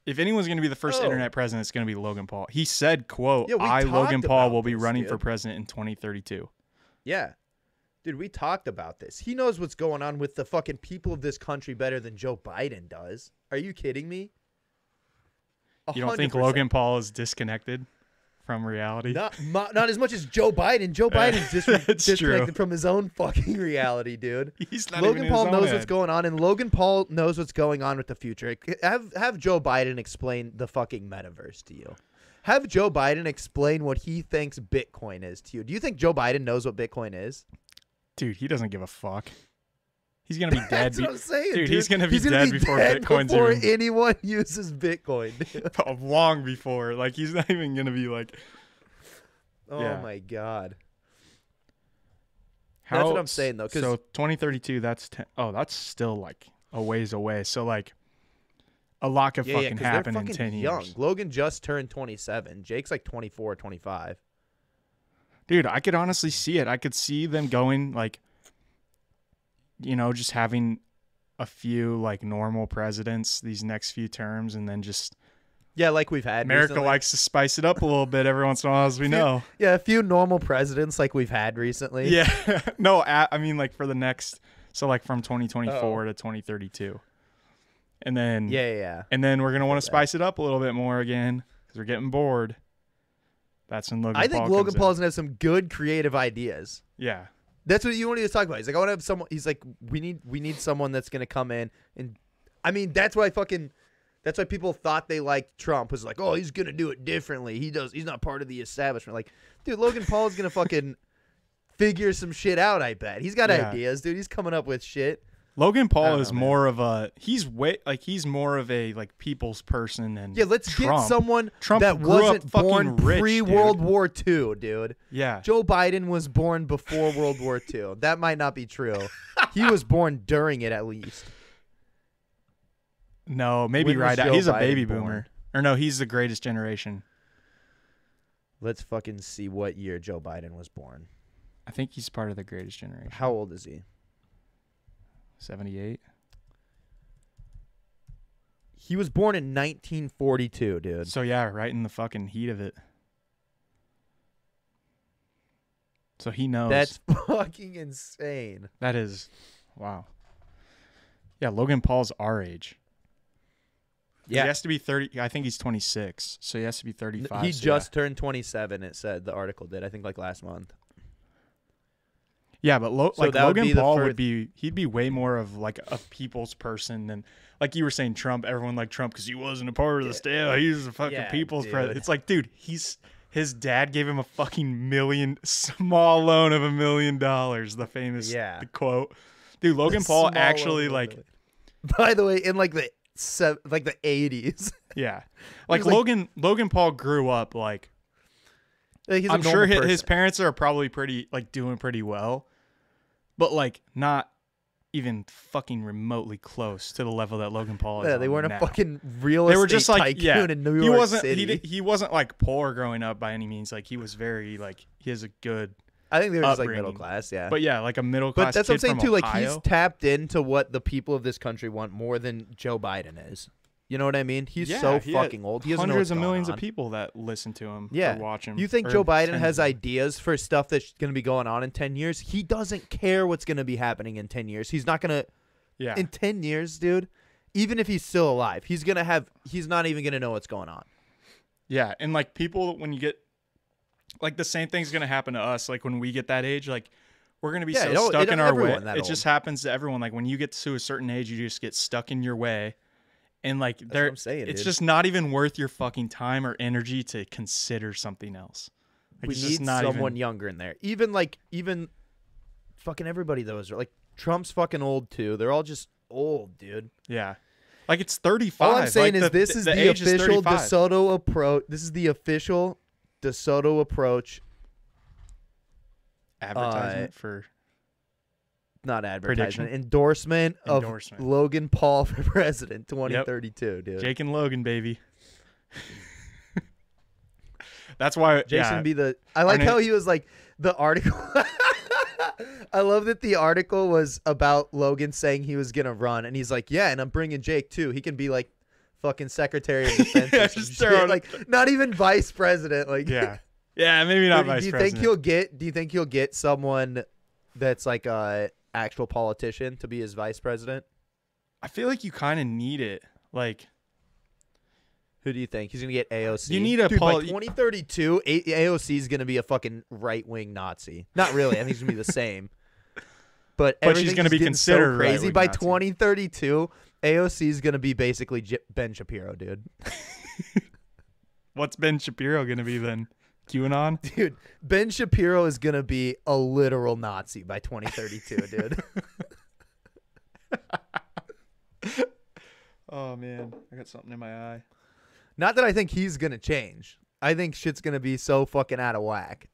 if anyone's gonna be the first Oh. internet president, it's gonna be Logan Paul. He said, "quote Yeah, we I, Logan talked Paul, about will be this, running for dude. president in 2032." Yeah. Dude, we talked about this. He knows what's going on with the fucking people of this country better than Joe Biden does. Are you kidding me? You don't think 100%. Logan Paul is disconnected from reality? Not as much as Joe Bidden. Joe Biden's That's disconnected true. from his own fucking reality, dude. He's not Logan even in Paul his own knows head. what's going on, and Logan Paul knows what's going on with the future. Have Joe Biden explain the fucking metaverse to you. Have Joe Biden explain what he thinks Bitcoin is to you. Do you think Joe Biden knows what Bitcoin is? Dude, he doesn't give a fuck. He's gonna be dead. That's what I'm saying, dude, dude. he's gonna be dead before Bitcoin's before even anyone uses Bitcoin. Dude. long before. Like he's not even gonna be like. Oh Yeah. my god. How, That's what I'm saying, though, 'cause- So 2032, that's that's still like a ways away. So like, a lot could fucking 'cause happen they're in fucking 10 young. years. Logan just turned 27. Jake's like 24, 25. Dude, I could honestly see it. I could see them going like, just having a few like normal presidents these next few terms, and then just Yeah, like we've had America recently. likes to spice it up a little bit every once in a while, as we know. Yeah, a few normal presidents like we've had recently. Yeah, no, I mean like for the next, so like from 2024 Oh. to 2032, and then Yeah. and then we're gonna want to that. spice it up a little bit more again because we're getting bored. That's when Logan. I think Paul Logan comes in. Paul's gonna have some good creative ideas. Yeah, That's what you want to talk about. He's like, I want to have someone. He's like, we need someone that's gonna come in and, I mean, that's why people thought they liked Trump, was like, oh, he's gonna do it differently. He's not part of the establishment. Like, dude, Logan Paul's gonna fucking figure some shit out. I bet he's got Yeah. ideas, dude. He's coming up with shit. Logan I Paul don't is know, man. more of a he's more of a like people's person than Yeah, let's Trump. get someone Trump that grew up wasn't fucking born rich, pre-World dude. War II, dude. Yeah, Joe Biden was born before World War II. That might not be true. He was born during it, at least. no, maybe When was right out. Joe He's a Biden baby born? boomer, or no, he's the greatest generation. Let's fucking see what year Joe Biden was born. I think he's part of the greatest generation. How old is he? 78. He was born in 1942, dude. So yeah, right in the fucking heat of it. So he knows. That's fucking insane. That is, wow. Yeah, Logan Paul's our age. Yeah. He has to be 30. I think he's 26, so he has to be 35. He so just turned 27, it said, the article did, I think, like last month. yeah, but So like that would be Logan the Paul first- he'd be way more of like a people's person than like you were saying Trump. Everyone liked Trump because he wasn't a part of the state. He's a fucking Yeah, people's dude. president. It's like, dude, his dad gave him a fucking small loan of $1 million. The famous Yeah. the quote. Dude, Logan The Paul small actually loan of like $1 million. By the way, in like the like the 80s. Yeah. Like He's like- Logan Paul grew up like Like, he's a I'm sure normal his person. parents are probably pretty like doing pretty well, but like not even fucking remotely close to the level that Logan Paul is. Yeah, they on weren't now. a fucking real They estate were just like tycoon in New he York wasn't City. he wasn't like poor growing up by any means. Like he was very like he has a good I think they were just like upbringing. middle class, yeah. but yeah, like a middle But class that's what I'm kid saying from too. Like Ohio. he's tapped into what the people of this country want more than Joe Biden is. You know what I mean? He's so he had fucking old. He doesn't know hundreds what's of going millions on. of people that listen to him Yeah. or watch him. You think or Joe Biden tens has of them. ideas for stuff that's going to be going on in 10 years? He doesn't care what's going to be happening in 10 years. He's not going to Yeah. in 10 years, dude. Even if he's still alive, he's not even going to know what's going on. Yeah, and like people, when you get like the same thing's gonna happen to us. Like when we get that age, like we're gonna be Yeah, so stuck in our way. everyone that It just old. happens to everyone. Like when you get to a certain age, you just get stuck in your way, and like what I'm saying, it's dude. just not even worth your fucking time or energy to consider something else. Like, We it's just need not someone even, younger in there. Even fucking everybody those are like Trump's fucking old too. They're all just old, dude. yeah. Like it's 35. All I'm saying Like, is this is the age official 35. DeSoto approach. This is the official DeSoto approach. advertisement for Not advertisement, Prediction? endorsement of Endorsement. Logan Paul for president 2032, dude. Jake and Logan, baby. That's why Jason yeah, be the. I like Our how name- he was like the article. I love that the article was about Logan saying he was gonna run, and he's like, "Yeah, and I'm bringing Jake too. He can be like fucking Secretary of Defense, Yeah, or some just shit. throw it- Like not even Vice President. Like, yeah. Yeah, maybe not do vice you president. think he'll get? Do you think he'll get someone that's like a actual politician to be his Vice President? I feel like you kind of need it. Like, Who do you think he's gonna get? AOC. You need a Dude, by poli- 2032. AOC is gonna be a fucking right wing Nazi. Not really. I think she's gonna be the same. But But she's everything's gonna be getting considered so crazy. right-wing By Nazi. 2032, AOC is gonna be basically Ben Shapiro, dude. what's Ben Shapiro gonna be then? QAnon? Dude, Ben Shapiro is gonna be a literal Nazi by 2032, dude. Oh man, I got something in my eye. Not that I think he's gonna change. I think shit's gonna be so fucking out of whack.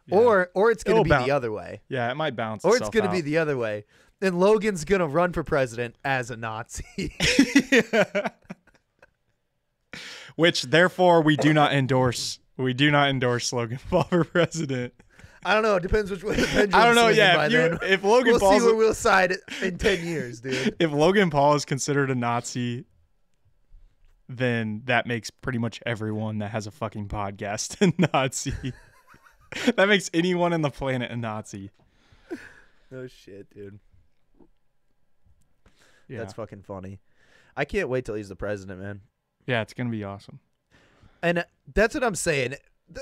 Yeah. Or it's gonna It'll be bounce. the other way. Yeah, it might bounce. Or it's itself gonna be out. the other way. And Logan's gonna run for president as a Nazi. Which therefore we do not endorse. We do not endorse Logan Paul for president. I don't know. It depends which way the pendulum's I don't know. swinging Yeah, by if, then. if Logan We'll Paul's see where we'll side in 10 years, dude. if Logan Paul is considered a Nazi, then that makes pretty much everyone that has a fucking podcast a Nazi. That makes anyone on the planet a Nazi. Oh, shit, dude. Yeah, That's fucking funny. I can't wait till he's the president, man. yeah, it's gonna be awesome. And that's what I'm saying.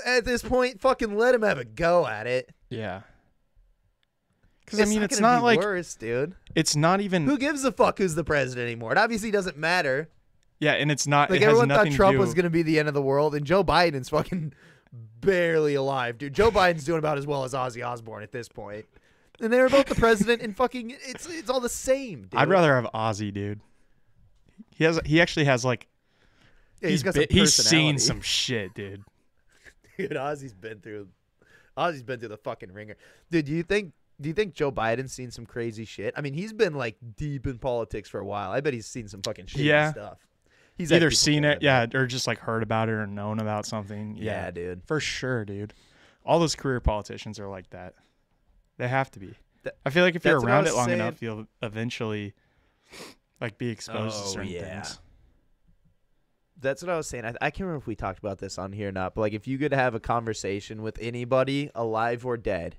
At this point, fucking let him have a go at it. Yeah, because I mean, it's gonna not be like worse, dude. it's not even. Who gives a fuck who's the president anymore? It obviously doesn't matter. Yeah, and it's not. Like it has everyone thought nothing to Trump do- was gonna be the end of the world, and Joe Biden's fucking barely alive, dude. Joe Biden's doing about as well as Ozzy Osbourne at this point. And they're both the president, and fucking it's all the same, dude. I'd rather have Ozzy, dude. He actually has like Yeah, he's got he's seen personality. some shit, dude. Dude, Ozzy's been through the fucking ringer. Dude, do you think Joe Biden's seen some crazy shit? I mean, he's been like deep in politics for a while. I bet he's seen some fucking shady Yeah. stuff. He's had Either people seen kill it, him. yeah, or just like heard about it or known about something. Yeah, dude. For sure, dude. All those career politicians are like that. They have to be. That- I feel like if you're that's what I around was it long saying. enough, you'll eventually like be exposed to Oh, certain yeah. things. That's what I was saying. I can't remember if we talked about this on here or not, but like if you could have a conversation with anybody, alive or dead,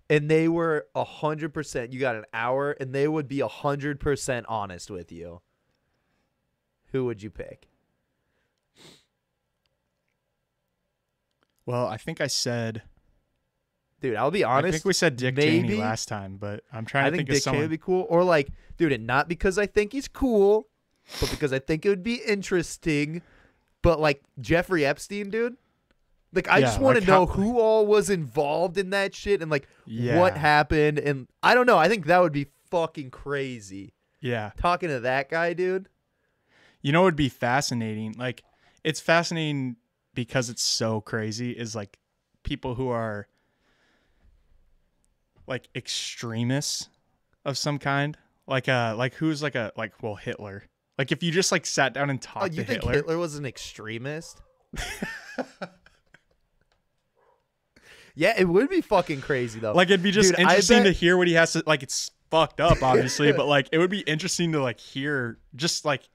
and they were 100%, you got an hour, and they would be 100% honest with you, who would you pick? Well, I think I said. Dude, I'll be honest. I think we said Dick maybe, Cheney last time, but I'm trying I to think think of Dick Cheney someone. would be cool. Or like, dude, and not because I think he's cool, but because I think it would be interesting. But like Jeffrey Epstein, dude. Like I Yeah, just want to like know how- who all was involved in that shit and like Yeah. what happened. And I don't know. I think that would be fucking crazy. Yeah, Talking to that guy, dude. You know, it would be fascinating. Like, it's fascinating because it's so crazy. Is like people who are like extremists of some kind. Like who's like Hitler. Like if you just like sat down and talked to you think Hitler. Hitler was an extremist? Yeah, it would be fucking crazy though. Like it'd be just Dude, interesting to hear what he has to like. It's fucked up, obviously, but like it would be interesting to like hear. Just like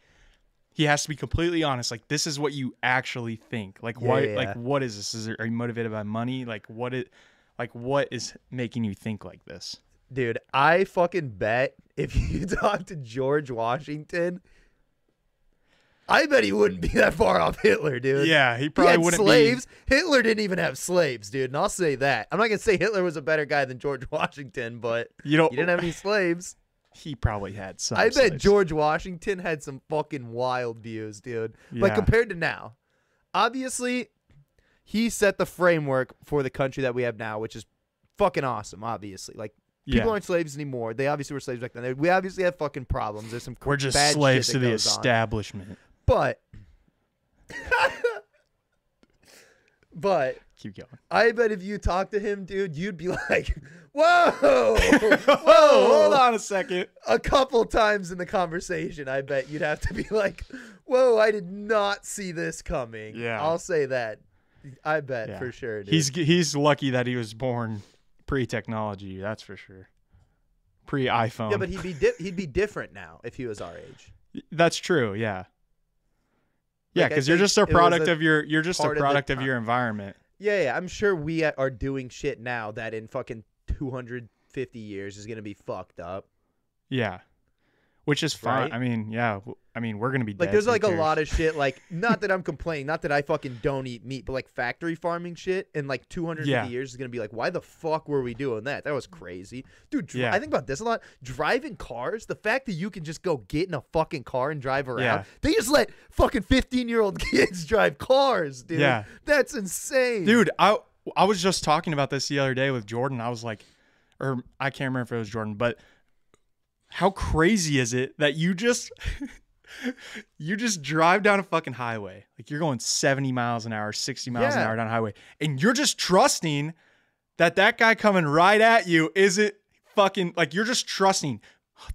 he has to be completely honest. Like this is what you actually think. Like why? Yeah. Like what is this? Are you motivated by money? Like what is making you think like this? Dude, I fucking bet if you talk to George Washington, I bet he wouldn't be that far off Hitler, dude. Yeah, he probably had wouldn't slaves. Hitler didn't even have slaves, dude. And I'll say that. I'm not gonna say Hitler was a better guy than George Washington, but be. You know, he didn't have any slaves. he probably had some. I bet slaves. George Washington had some fucking wild views, dude. Like Yeah. compared to now. Obviously, he set the framework for the country that we have now, which is fucking awesome, obviously. Like people aren't slaves anymore. They obviously were slaves back then. We obviously have fucking problems. There's some We're just bad slaves shit to that the goes on. establishment. But Keep going. I bet if you talk to him, dude, you'd be like, whoa, Whoa, hold on a second. A couple times in the conversation, I bet you'd have to be like, whoa, I did not see this coming. Yeah. I'll say that. I bet Yeah. for sure, dude. He's lucky that he was born pre-technology. That's for sure. Pre-iPhone. Yeah, but he'd be different now if he was our age. That's true. Yeah. Yeah, Like, I because you're think just a it was product a of you're just a part of the product of time. your environment. Yeah, I'm sure we are doing shit now that in fucking 250 years is gonna be fucked up. Yeah. Which is fine. Right? I mean, yeah. I mean, we're gonna be Like, dead, there's so who like a cares? lot of shit. Like, not that I'm complaining, not that I fucking don't eat meat, but like factory farming shit in like 250 Yeah. years is gonna be like, why the fuck were we doing that? That was crazy, dude. Yeah. I think about this a lot. Driving cars, the fact that you can just go get in a fucking car and drive around. Yeah. They just let fucking 15-year-old kids drive cars, dude. Yeah. That's insane, Dude, I was just talking about this the other day with Jordan. I was like, or I can't remember if it was Jordan, but how crazy is it that you just drive down a fucking highway, like you're going 70 miles an hour, 60 miles an Yeah. hour down a highway, and you're just trusting that guy coming right at you isn't fucking, like, you're just trusting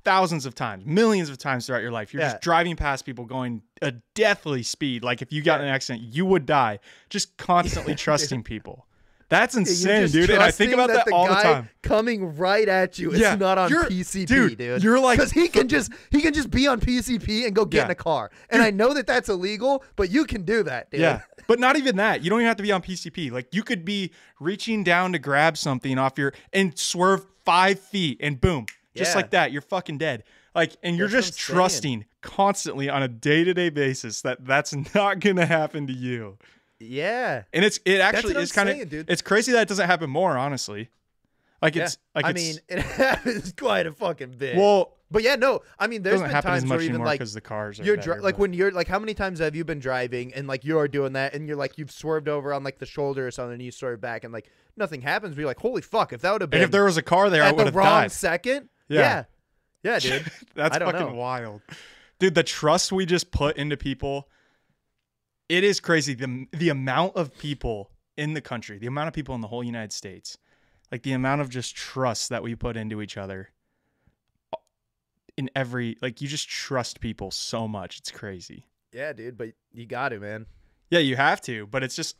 thousands of times, millions of times throughout your life. You're Yeah. just driving past people going a deathly speed. Like if you got in an accident, you would die. Just constantly trusting people. That's You're insane, just dude. And I think trusting about that all the guy time. coming right at you is Yeah, not on you're- PCP, dude, you're like- because he can just be on PCP and go get Yeah. in a car. And I know that that's illegal, but you can do that, dude. Yeah. But not even that. You don't even have to be on PCP. Like you could be reaching down to grab something off and swerve 5 feet and boom, just Yeah. like that. You're fucking dead. Like, and you're That's what just I'm saying. trusting constantly on a day-to-day basis that that's not going to happen to you. Yeah. And it actually what I'm is kind saying, of, dude. it's crazy that it doesn't happen more, honestly. Like Yeah. it's like, I mean, it happens quite a fucking bit. well, but yeah, no. I mean, it there's doesn't been happen as times much where even anymore like because the cars are you're better, like but- when you're like, how many times have you been driving and like you're doing that and you're like you've swerved over on like the shoulder or something and you swerve back and like nothing happens. But you're like, holy fuck, if that would have been and if there was a car there, I at would the have wrong died. second, Yeah. yeah, dude. That's I don't fucking know. wild. Dude, the trust we just put into people, it is crazy. The amount of people in the country, the amount of people in the whole United States, like the amount of just trust that we put into each other in every, like you just trust people so much. It's crazy. Yeah, dude, but you got to, man. Yeah, you have to, but it's just,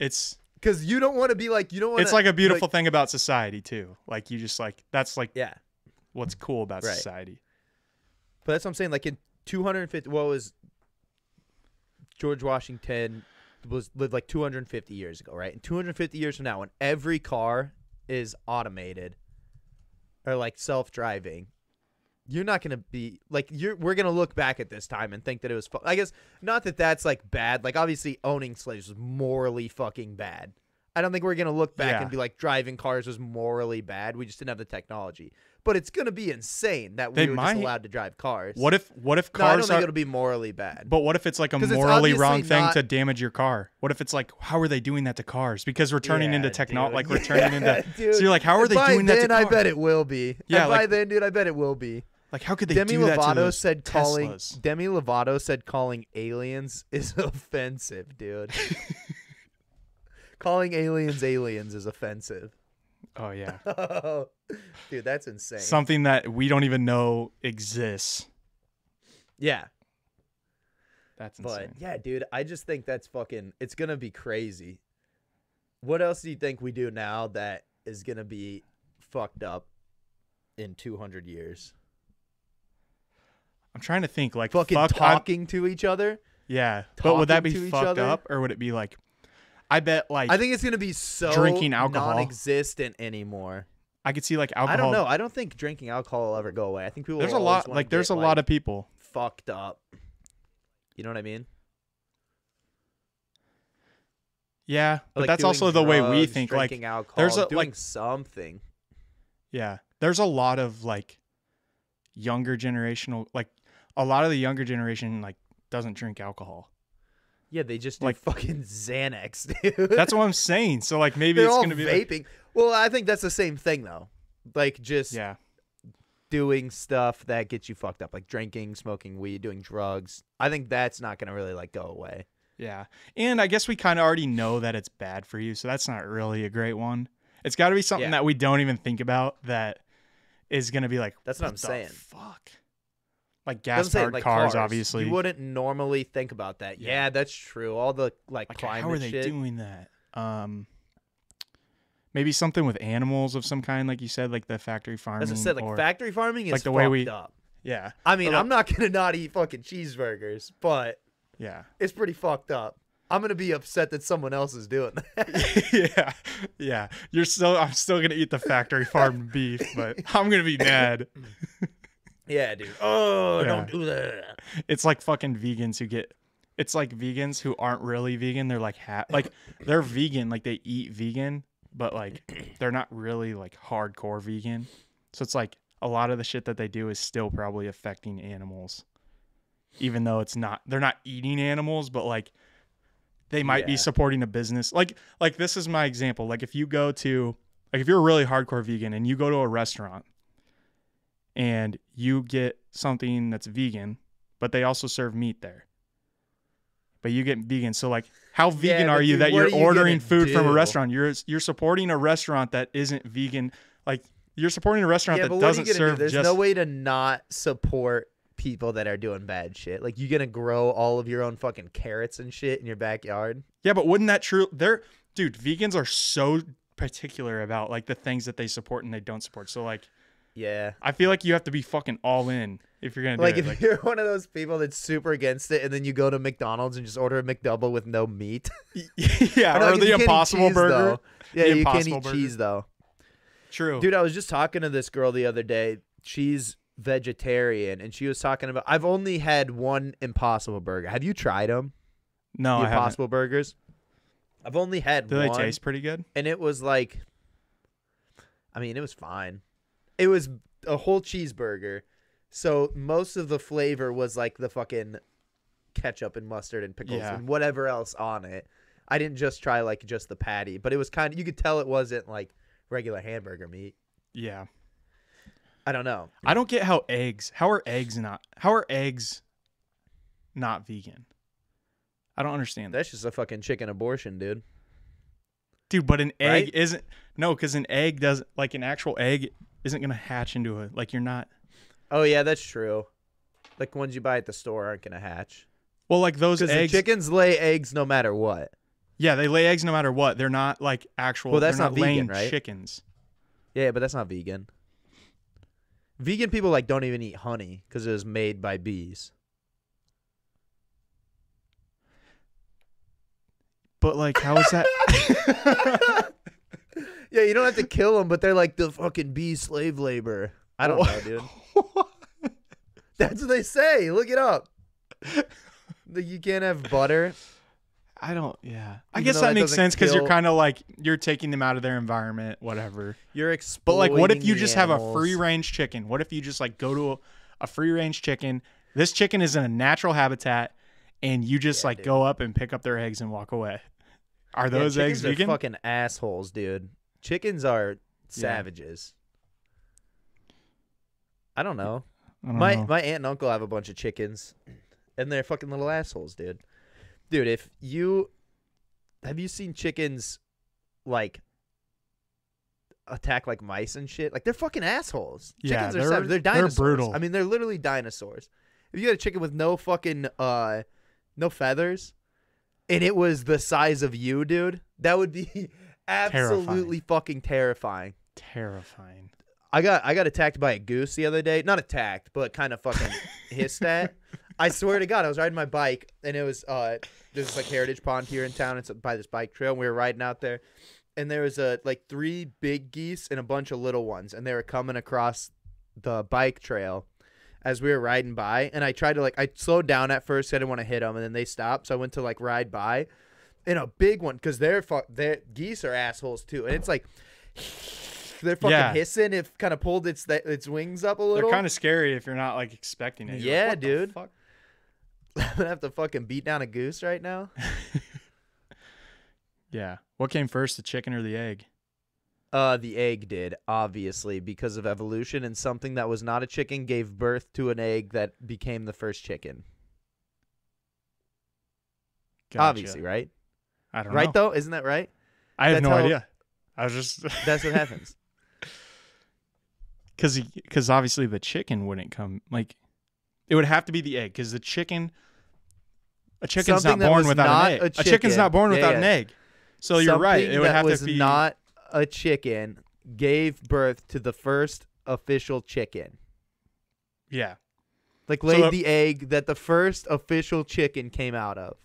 Because you don't want to be like, you don't want to. it's like a beautiful thing about society too. Like you just like, that's like Yeah. what's cool about Right. society. But that's what I'm saying. Like in 250, what was George Washington lived like 250 years ago, right? And 250 years from now, when every car is automated or like self-driving, you're not gonna be like we're gonna look back at this time and think that it was. I guess not that that's like bad. Like obviously owning slaves was morally fucking bad. I don't think we're gonna look back Yeah. and be like driving cars was morally bad. We just didn't have the technology. But it's gonna be insane that we They were might. just allowed to drive cars. What if No, I don't cars think are, it'll be morally bad. but what if it's like a 'Cause it's morally obviously wrong thing not- to damage your car? What if it's like, how are they doing that to cars? Because we're turning into Yeah, technology, dude. like we're turning Yeah, into. dude. So you're like, how are they by doing that then, to I cars? bet it will be. Yeah, And by like- then, dude, I bet it will be. Like, how could they Demi do that to Lovato those said Teslas? Demi Lovato said calling aliens is offensive, dude. Calling aliens is offensive. Oh yeah, Dude, that's insane. something that we don't even know exists. Yeah. That's insane. But yeah, dude, I just think that's it's gonna be crazy. What else do you think we do now that is gonna be fucked up in 200 years? I'm trying to think, like, Fucking talking to each other? Yeah, but would that Talking be to each fucked other? up, or would it be like? I bet, like, I think it's gonna be so drinking alcohol. non-existent anymore. I could see, like, alcohol. I don't know. I don't think drinking alcohol will ever go away. I think people. There's will a lot, always wanna like, there's get, a lot of people. fucked up. You know what I mean? Yeah, but Like that's doing also the way we drugs, think. Like, drinking alcohol, there's a doing like, something. yeah, there's a lot of like younger generational, like a lot of the younger generation like doesn't drink alcohol. Yeah, they just do Like, fucking Xanax, dude. That's what I'm saying. So like maybe They're it's all gonna be like, vaping. Well, I think that's the same thing though. Like just yeah, doing stuff that gets you fucked up, like drinking, smoking weed, doing drugs. I think that's not gonna really like go away. yeah. And I guess we kind of already know that it's bad for you, so that's not really a great one. It's got to be something that we don't even think about that is gonna be like. That's what I'm the saying. Fuck. Like That's what I'm gas-powered saying, like cars, obviously. You wouldn't normally think about that. Yeah, that's true. All the like climate how are they shit. doing that? Maybe something with animals of some kind, like you said, like the factory farming. As I said, like or, factory farming is like the way we- up. yeah, I mean, Or, I'm not gonna not eat fucking cheeseburgers, but yeah, it's pretty fucked up. I'm gonna be upset that someone else is doing that. yeah, yeah. I'm still gonna eat the factory farmed beef, but I'm gonna be mad. Yeah, dude. Oh, Yeah. don't do that. It's like fucking vegans who get. It's like vegans who aren't really vegan. They're like like they're vegan, like they eat vegan, but like they're not really like hardcore vegan. So it's like a lot of the shit that they do is still probably affecting animals, even though it's not. They're not eating animals, but like they might be supporting a business. Like this is my example. Like if you go to if you're a really hardcore vegan and you go to a restaurant and you get something that's vegan, but they also serve meat there. But you get vegan. So like how vegan are you dude, that what you're are you ordering gonna food from a do? restaurant? You're supporting a restaurant that isn't vegan. Like you're supporting a restaurant Yeah, that but what are you doesn't gonna serve do? There's just no way to not support people that are doing bad shit. Like you gonna grow all of your own fucking carrots and shit in your backyard? Yeah, but wouldn't that dude, vegans are so particular about like the things that they support and they don't support. So like Yeah. I feel like you have to be fucking all in if you're gonna do Like it. if you're one of those people that's super against it, and then you go to McDonald's and just order a McDouble with no meat. Yeah, Or or like, the you can't eat Impossible cheese, Burger. though. Yeah, The you can't Impossible eat Burger. cheese though. True. Dude, I was just talking to this girl the other day. She's vegetarian, and she was talking about. I've only had one Impossible Burger. Have you tried them? No, The I haven't. Impossible Burgers. I've only had Do one. they taste pretty good? And it was like, I mean, it was fine. It was a whole cheeseburger, so most of the flavor was like the fucking ketchup and mustard and pickles Yeah. and whatever else on it. I didn't just try like just the patty, but it was kind of, you could tell it wasn't like regular hamburger meat. Yeah. I don't know. I don't get how are eggs not vegan? I don't understand that. That's just a fucking chicken abortion, dude. Dude, but an egg Right? isn't, no, because an egg doesn't, like an actual egg isn't going to hatch into it. Like you're not, Oh yeah, that's true. Like the ones you buy at the store aren't gonna hatch. well, like those Because the eggs, chickens lay eggs no matter what. yeah, they lay eggs no matter what. They're not like actual, Well, that's they're not laying vegan, right? chickens. Yeah, but that's not vegan. Vegan people like don't even eat honey because it was made by bees. But like, how is that? Yeah, you don't have to kill them, but they're like the fucking bee slave labor. I don't know, dude. That's what they say. Look it up. Like, you can't have butter. I don't, yeah. I Even guess though that that makes doesn't sense because you're kill- kind of like, you're taking them out of their environment, whatever. You're But exploiting like, what if you the just have a animals. free range chicken? What if you just like go to a free range chicken? This chicken is in a natural habitat, and you just like dude. go up and pick up their eggs and walk away. Are Yeah, those eggs chickens are vegan? fucking assholes, dude. Chickens are savages. I don't know. I don't My know. aunt and uncle have a bunch of chickens, and they're fucking little assholes, dude. Dude, have you seen chickens like attack like mice and shit? Like they're fucking assholes. Yeah, Chickens are they're- savage. They're they're dinosaurs. brutal. I mean, they're literally dinosaurs. If you got a chicken with no fucking no feathers, and it was the size of you, dude, that would be absolutely fucking terrifying. Terrifying. I got attacked by a goose the other day. Not attacked, but kind of fucking hissed at. I swear to God, I was riding my bike, and it was there's this like heritage pond here in town. It's by this bike trail. And we were riding out there, and there was like 3 big geese and a bunch of little ones, and they were coming across the bike trail as we were riding by. And I tried to I slowed down at first. I didn't want to hit them, and then they stopped, so I went to like ride by, and a big one because they're geese are assholes too, and it's like. They're fucking hissing. It kind of pulled its wings up a little. They're kind of scary if you're not like expecting it. You're Yeah, like, what the dude. fuck? I'm gonna have to fucking beat down a goose right now. Yeah. What came first, the chicken or the egg? The egg did, obviously, because of evolution, and something that was not a chicken gave birth to an egg that became the first chicken. Gotcha. Obviously, right? I don't Right know. though, isn't that right? I have That's no how- idea. I was just That's what happens. because obviously the chicken wouldn't come like it would have to be the egg because a chicken's Something not that born was without not an egg. a A chicken's chicken. not born Yeah, without yeah. an egg. So you're right. Something It would that have was to be not a chicken gave birth to the first official chicken. yeah. Like So laid the- the egg that the first official chicken came out of.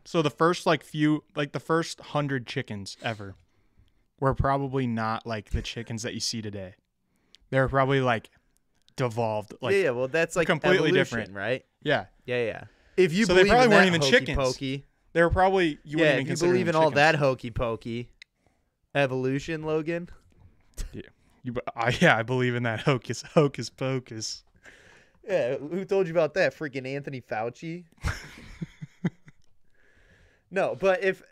So the first the first 100 chickens ever were probably not like the chickens that you see today. They were probably like devolved. Like yeah, well, that's like completely evolution, different. right? yeah. Yeah. If you So they believe probably in weren't that even hokey chickens. pokey, They were probably you yeah, wouldn't even if you consider believe them in all chickens. that hokey pokey, evolution, Logan. I believe in that hocus pocus. Yeah, who told you about that? Freaking Anthony Fauci. No, but if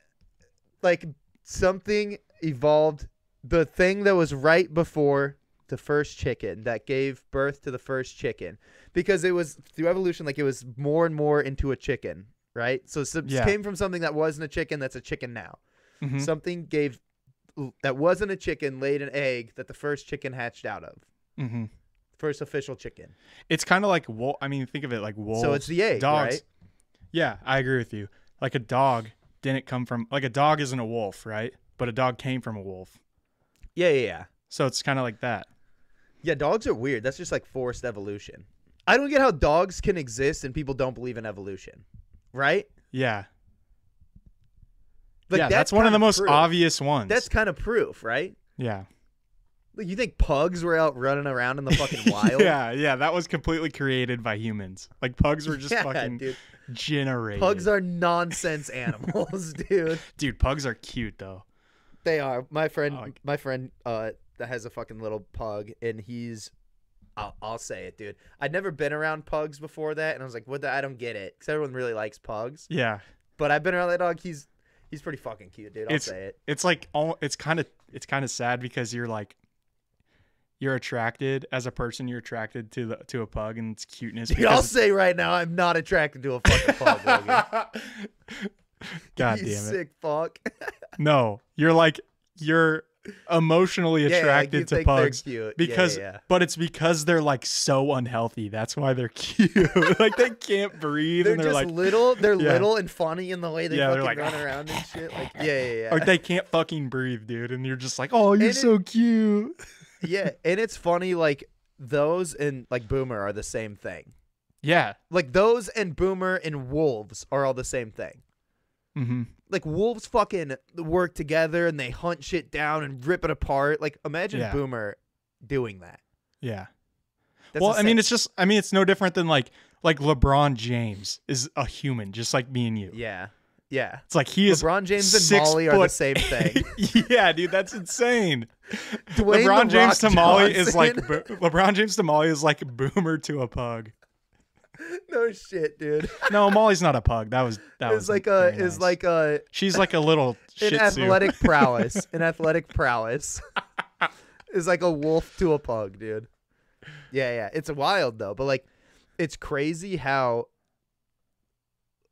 like something evolved, the thing that was right before the first chicken that gave birth to the first chicken, because it was through evolution, like it was more and more into a chicken, right? So it came from something that wasn't a chicken that's a chicken now. Mhm. Something that wasn't a chicken laid an egg that the first chicken hatched out of. Mm-hmm. First official chicken. It's kind of like I mean, think of it like wolves. So it's the egg, dogs. right? Yeah, I agree with you. Like a dog didn't come from like a dog isn't a wolf, right? But a dog came from a wolf. Yeah. So it's kind of like that. Yeah, dogs are weird. That's just like forced evolution. I don't get how dogs can exist and people don't believe in evolution, right? Yeah. Like yeah, that's one of the most proof. obvious ones. That's kind of proof, right? yeah. Like you think pugs were out running around in the fucking wild? Yeah, that was completely created by humans. Like pugs were just Yeah, fucking dude. generated. Pugs are nonsense animals, dude. Dude, pugs are cute though. They are. My friend like- that has a fucking little pug, and I'll say it, dude. I'd never been around pugs before that, and I was like, I don't get it, because everyone really likes pugs. Yeah. But I've been around that dog. He's pretty fucking cute, dude. I'll say it. It's like it's kind of sad because you're attracted as a person. You're attracted to a pug and its cuteness. Dude, I'll say right now, I'm not attracted to a fucking pug, Logan. God You damn it! sick fuck. No, you're emotionally Yeah, attracted you to think they're pugs cute. because, Yeah. but it's because they're like so unhealthy. That's why they're cute. Like they can't breathe They're and they're just like little. They're Yeah. little and funny in the way they Yeah, they're fucking like, run around and shit. Like, yeah. or they can't fucking breathe, dude. And you're just like, oh, you're And so cute. Yeah, and it's funny, like, those and, like, Boomer are the same thing. Yeah. Like, those and Boomer and wolves are all the same thing. Mm-hmm. Like, wolves fucking work together and they hunt shit down and rip it apart. Like, imagine Yeah. Boomer doing that. Yeah. That's Well, insane. it's no different than like LeBron James is a human, just like me and you. Yeah. It's like he is LeBron James and 6 Molly are the foot- same thing. Yeah, dude, that's insane. Dwayne LeBron "The James to Rock Molly is like Johnson. LeBron James to Molly is like Boomer to a pug. No shit, dude. No, Molly's not a pug. That was It's like very a, it's nice. like a, She's like a little an Shih Tzu. athletic prowess. An athletic prowess is like a wolf to a pug, dude. Yeah. It's wild though, but like, it's crazy how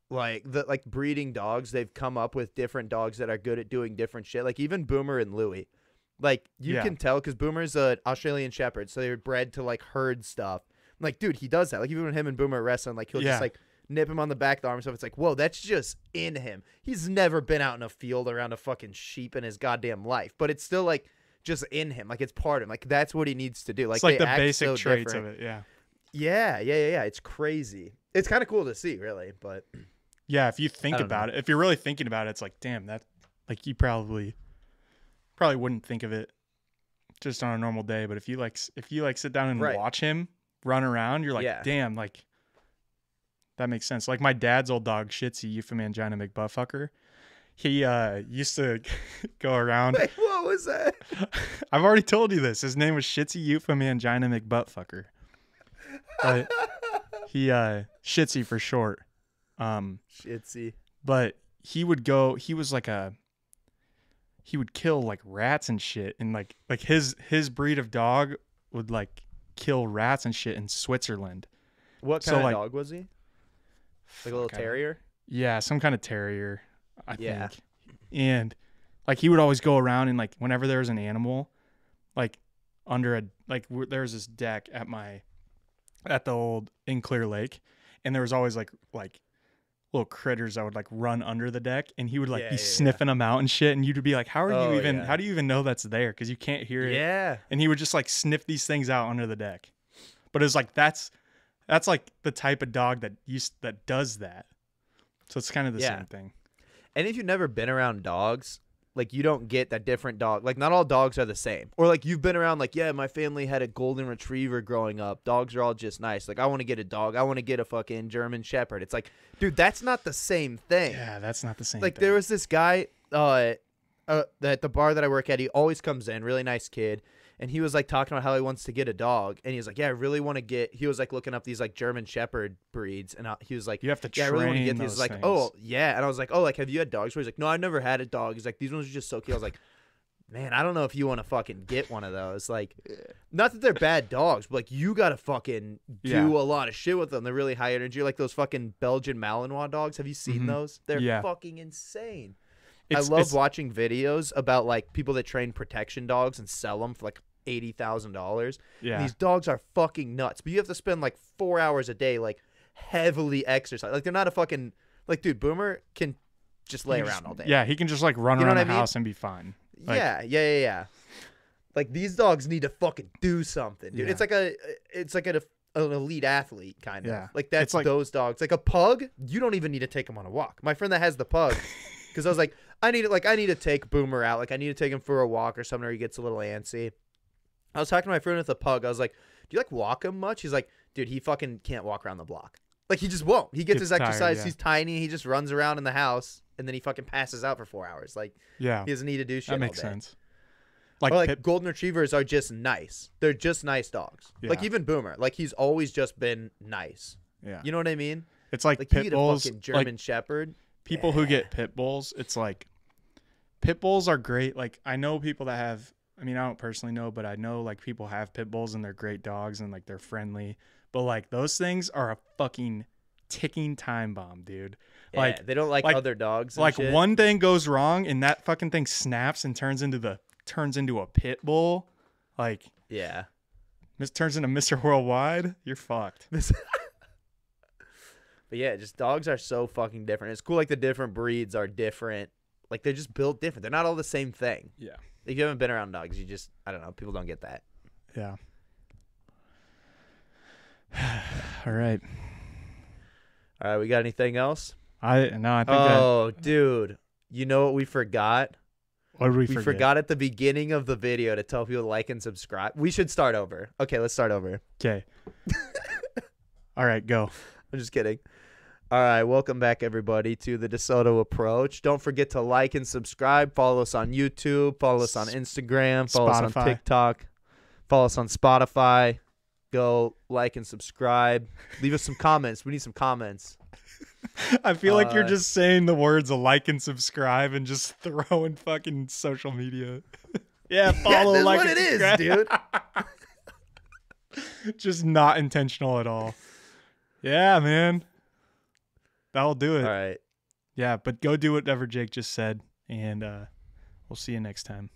like the breeding dogs, they've come up with different dogs that are good at doing different shit. Like even Boomer and Louie, like you can tell because Boomer's an Australian Shepherd, so they were bred to like herd stuff. Like, dude, he does that. Like even when him and Boomer are wrestling, like he'll just like nip him on the back of the arm and stuff. It's like, whoa, that's just in him. He's never been out in a field around a fucking sheep in his goddamn life, but it's still like just in him. Like it's part of him. Like that's what he needs to do. Like It's like they the act basic so traits different. of it. Yeah. Yeah. It's crazy. It's kind of cool to see, really, but Yeah, if you think I don't about know. it, if you're really thinking about it, it's like, damn, that like you probably wouldn't think of it just on a normal day, but if you sit down and Right. watch him run around, you're like, Yeah. damn, like that makes sense. Like my dad's old dog, Shitsy Euphamangina McButtfucker, he used to go around. Wait, what was that? I've already told you this. His name was Shitsy Euphamangina McButtfucker. But he Shitsy for short. Shitsy. But he would kill like rats and shit, and like his breed of dog would like kill rats and shit in Switzerland. What So, kind of like- dog was he? Like a little Fuck, I don't- terrier? Yeah, some kind of terrier, I Yeah. think. And like he would always go around and like whenever there was an animal, like under there was this deck at the old in Clear Lake, and there was always like little critters that would like run under the deck, and he would like be sniffing them out and shit, and you'd be like, how do you even know that's there, because you can't hear it. Yeah. And he would just like sniff these things out under the deck. But it's like that's like the type of dog that does that. So it's kind of the same thing. And if you've never been around dogs, like you don't get that different dog. Like not all dogs are the same. Or like you've been around like, yeah, my family had a golden retriever growing up. Dogs are all just nice. Like I want to get a dog. I want to get a fucking German Shepherd. It's like, dude, that's not the same thing. Yeah, that's not the same Like thing. there was this guy at the bar that I work at. He always comes in, really nice kid. And he was like talking about how he wants to get a dog, and he was like, "Yeah, I really want to get." He was like looking up these like German Shepherd breeds, and he was like, You have to "Yeah, I really want to train get these." those Like, things. "Oh, yeah," and I was like, "Oh, like have you had dogs?" Where he's like, "No, I've never had a dog." He's like, "These ones are just so cute." I was like, "Man, I don't know if you want to fucking get one of those." Like, not that they're bad dogs, but like you gotta fucking do a lot of shit with them. They're really high energy, like those fucking Belgian Malinois dogs. Have you seen those? They're fucking insane. I love watching videos about like people that train protection dogs and sell them for like $80,000. Yeah. These dogs are fucking nuts, but you have to spend like 4 hours a day like heavily exercise. Like they're not a fucking like, dude, Boomer can just lay around all day. Yeah, he can just like run You know around what the I mean? house and be fine. Like, Yeah. Like these dogs need to fucking do something, dude. Yeah. It's like an elite athlete kind of. Yeah. Like that's It's like- those dogs. Like a pug, you don't even need to take him on a walk. My friend that has the pug, because I was like, I need to take Boomer out. Like I need to take him for a walk or something, or he gets a little antsy. I was talking to my friend with a pug. I was like, do you like walk him much? He's like, dude, he fucking can't walk around the block. Like he just won't. He gets his Gets exercise. tired, yeah. He's tiny. He just runs around in the house, and then he fucking passes out for 4 hours. Like yeah, he doesn't need to do shit. that makes all day. sense. Like, Like, golden retrievers are just nice. They're just nice dogs. Like Yeah. even Boomer, like he's always just been nice. yeah, You know what I mean? it's like Like you pit get a bulls. fucking German Like Shepherd. people who get pit bulls, it's like pit bulls are great. Like I know people that have. I mean, I don't personally know, but I know like people have pit bulls and they're great dogs and like they're friendly. But like those things are a fucking ticking time bomb, dude. Yeah, Like they don't like other dogs. And like shit. one thing goes wrong and that fucking thing snaps and turns into a pit bull. Like Yeah. turns into Mr. Worldwide. You're fucked. But yeah, just dogs are so fucking different. It's cool. Like the different breeds are different. Like they're just built different. They're not all the same thing. Yeah. If you haven't been around dogs, I don't know. People don't get that. Yeah. All right. All right, we got anything else? I think Oh, dude. You know what we forgot? what did we We forget? forgot at the beginning of the video to tell people to like and subscribe. We should start over. Okay, let's start over. Okay. All right, go. I'm just kidding. All right, welcome back, everybody, to the DeSoto Approach. Don't forget to like and subscribe. Follow us on YouTube. Follow us on Instagram. Follow us on Spotify. TikTok. Follow us on Spotify. Go like and subscribe. Leave us some comments. We need some comments. I feel like you're just saying the words like and subscribe and just throwing fucking social media. Yeah, follow, That's like, what and it is, subscribe. dude. Just not intentional at all. Yeah, man. That'll do it. All right. Yeah, but go do whatever Jake just said, and we'll see you next time.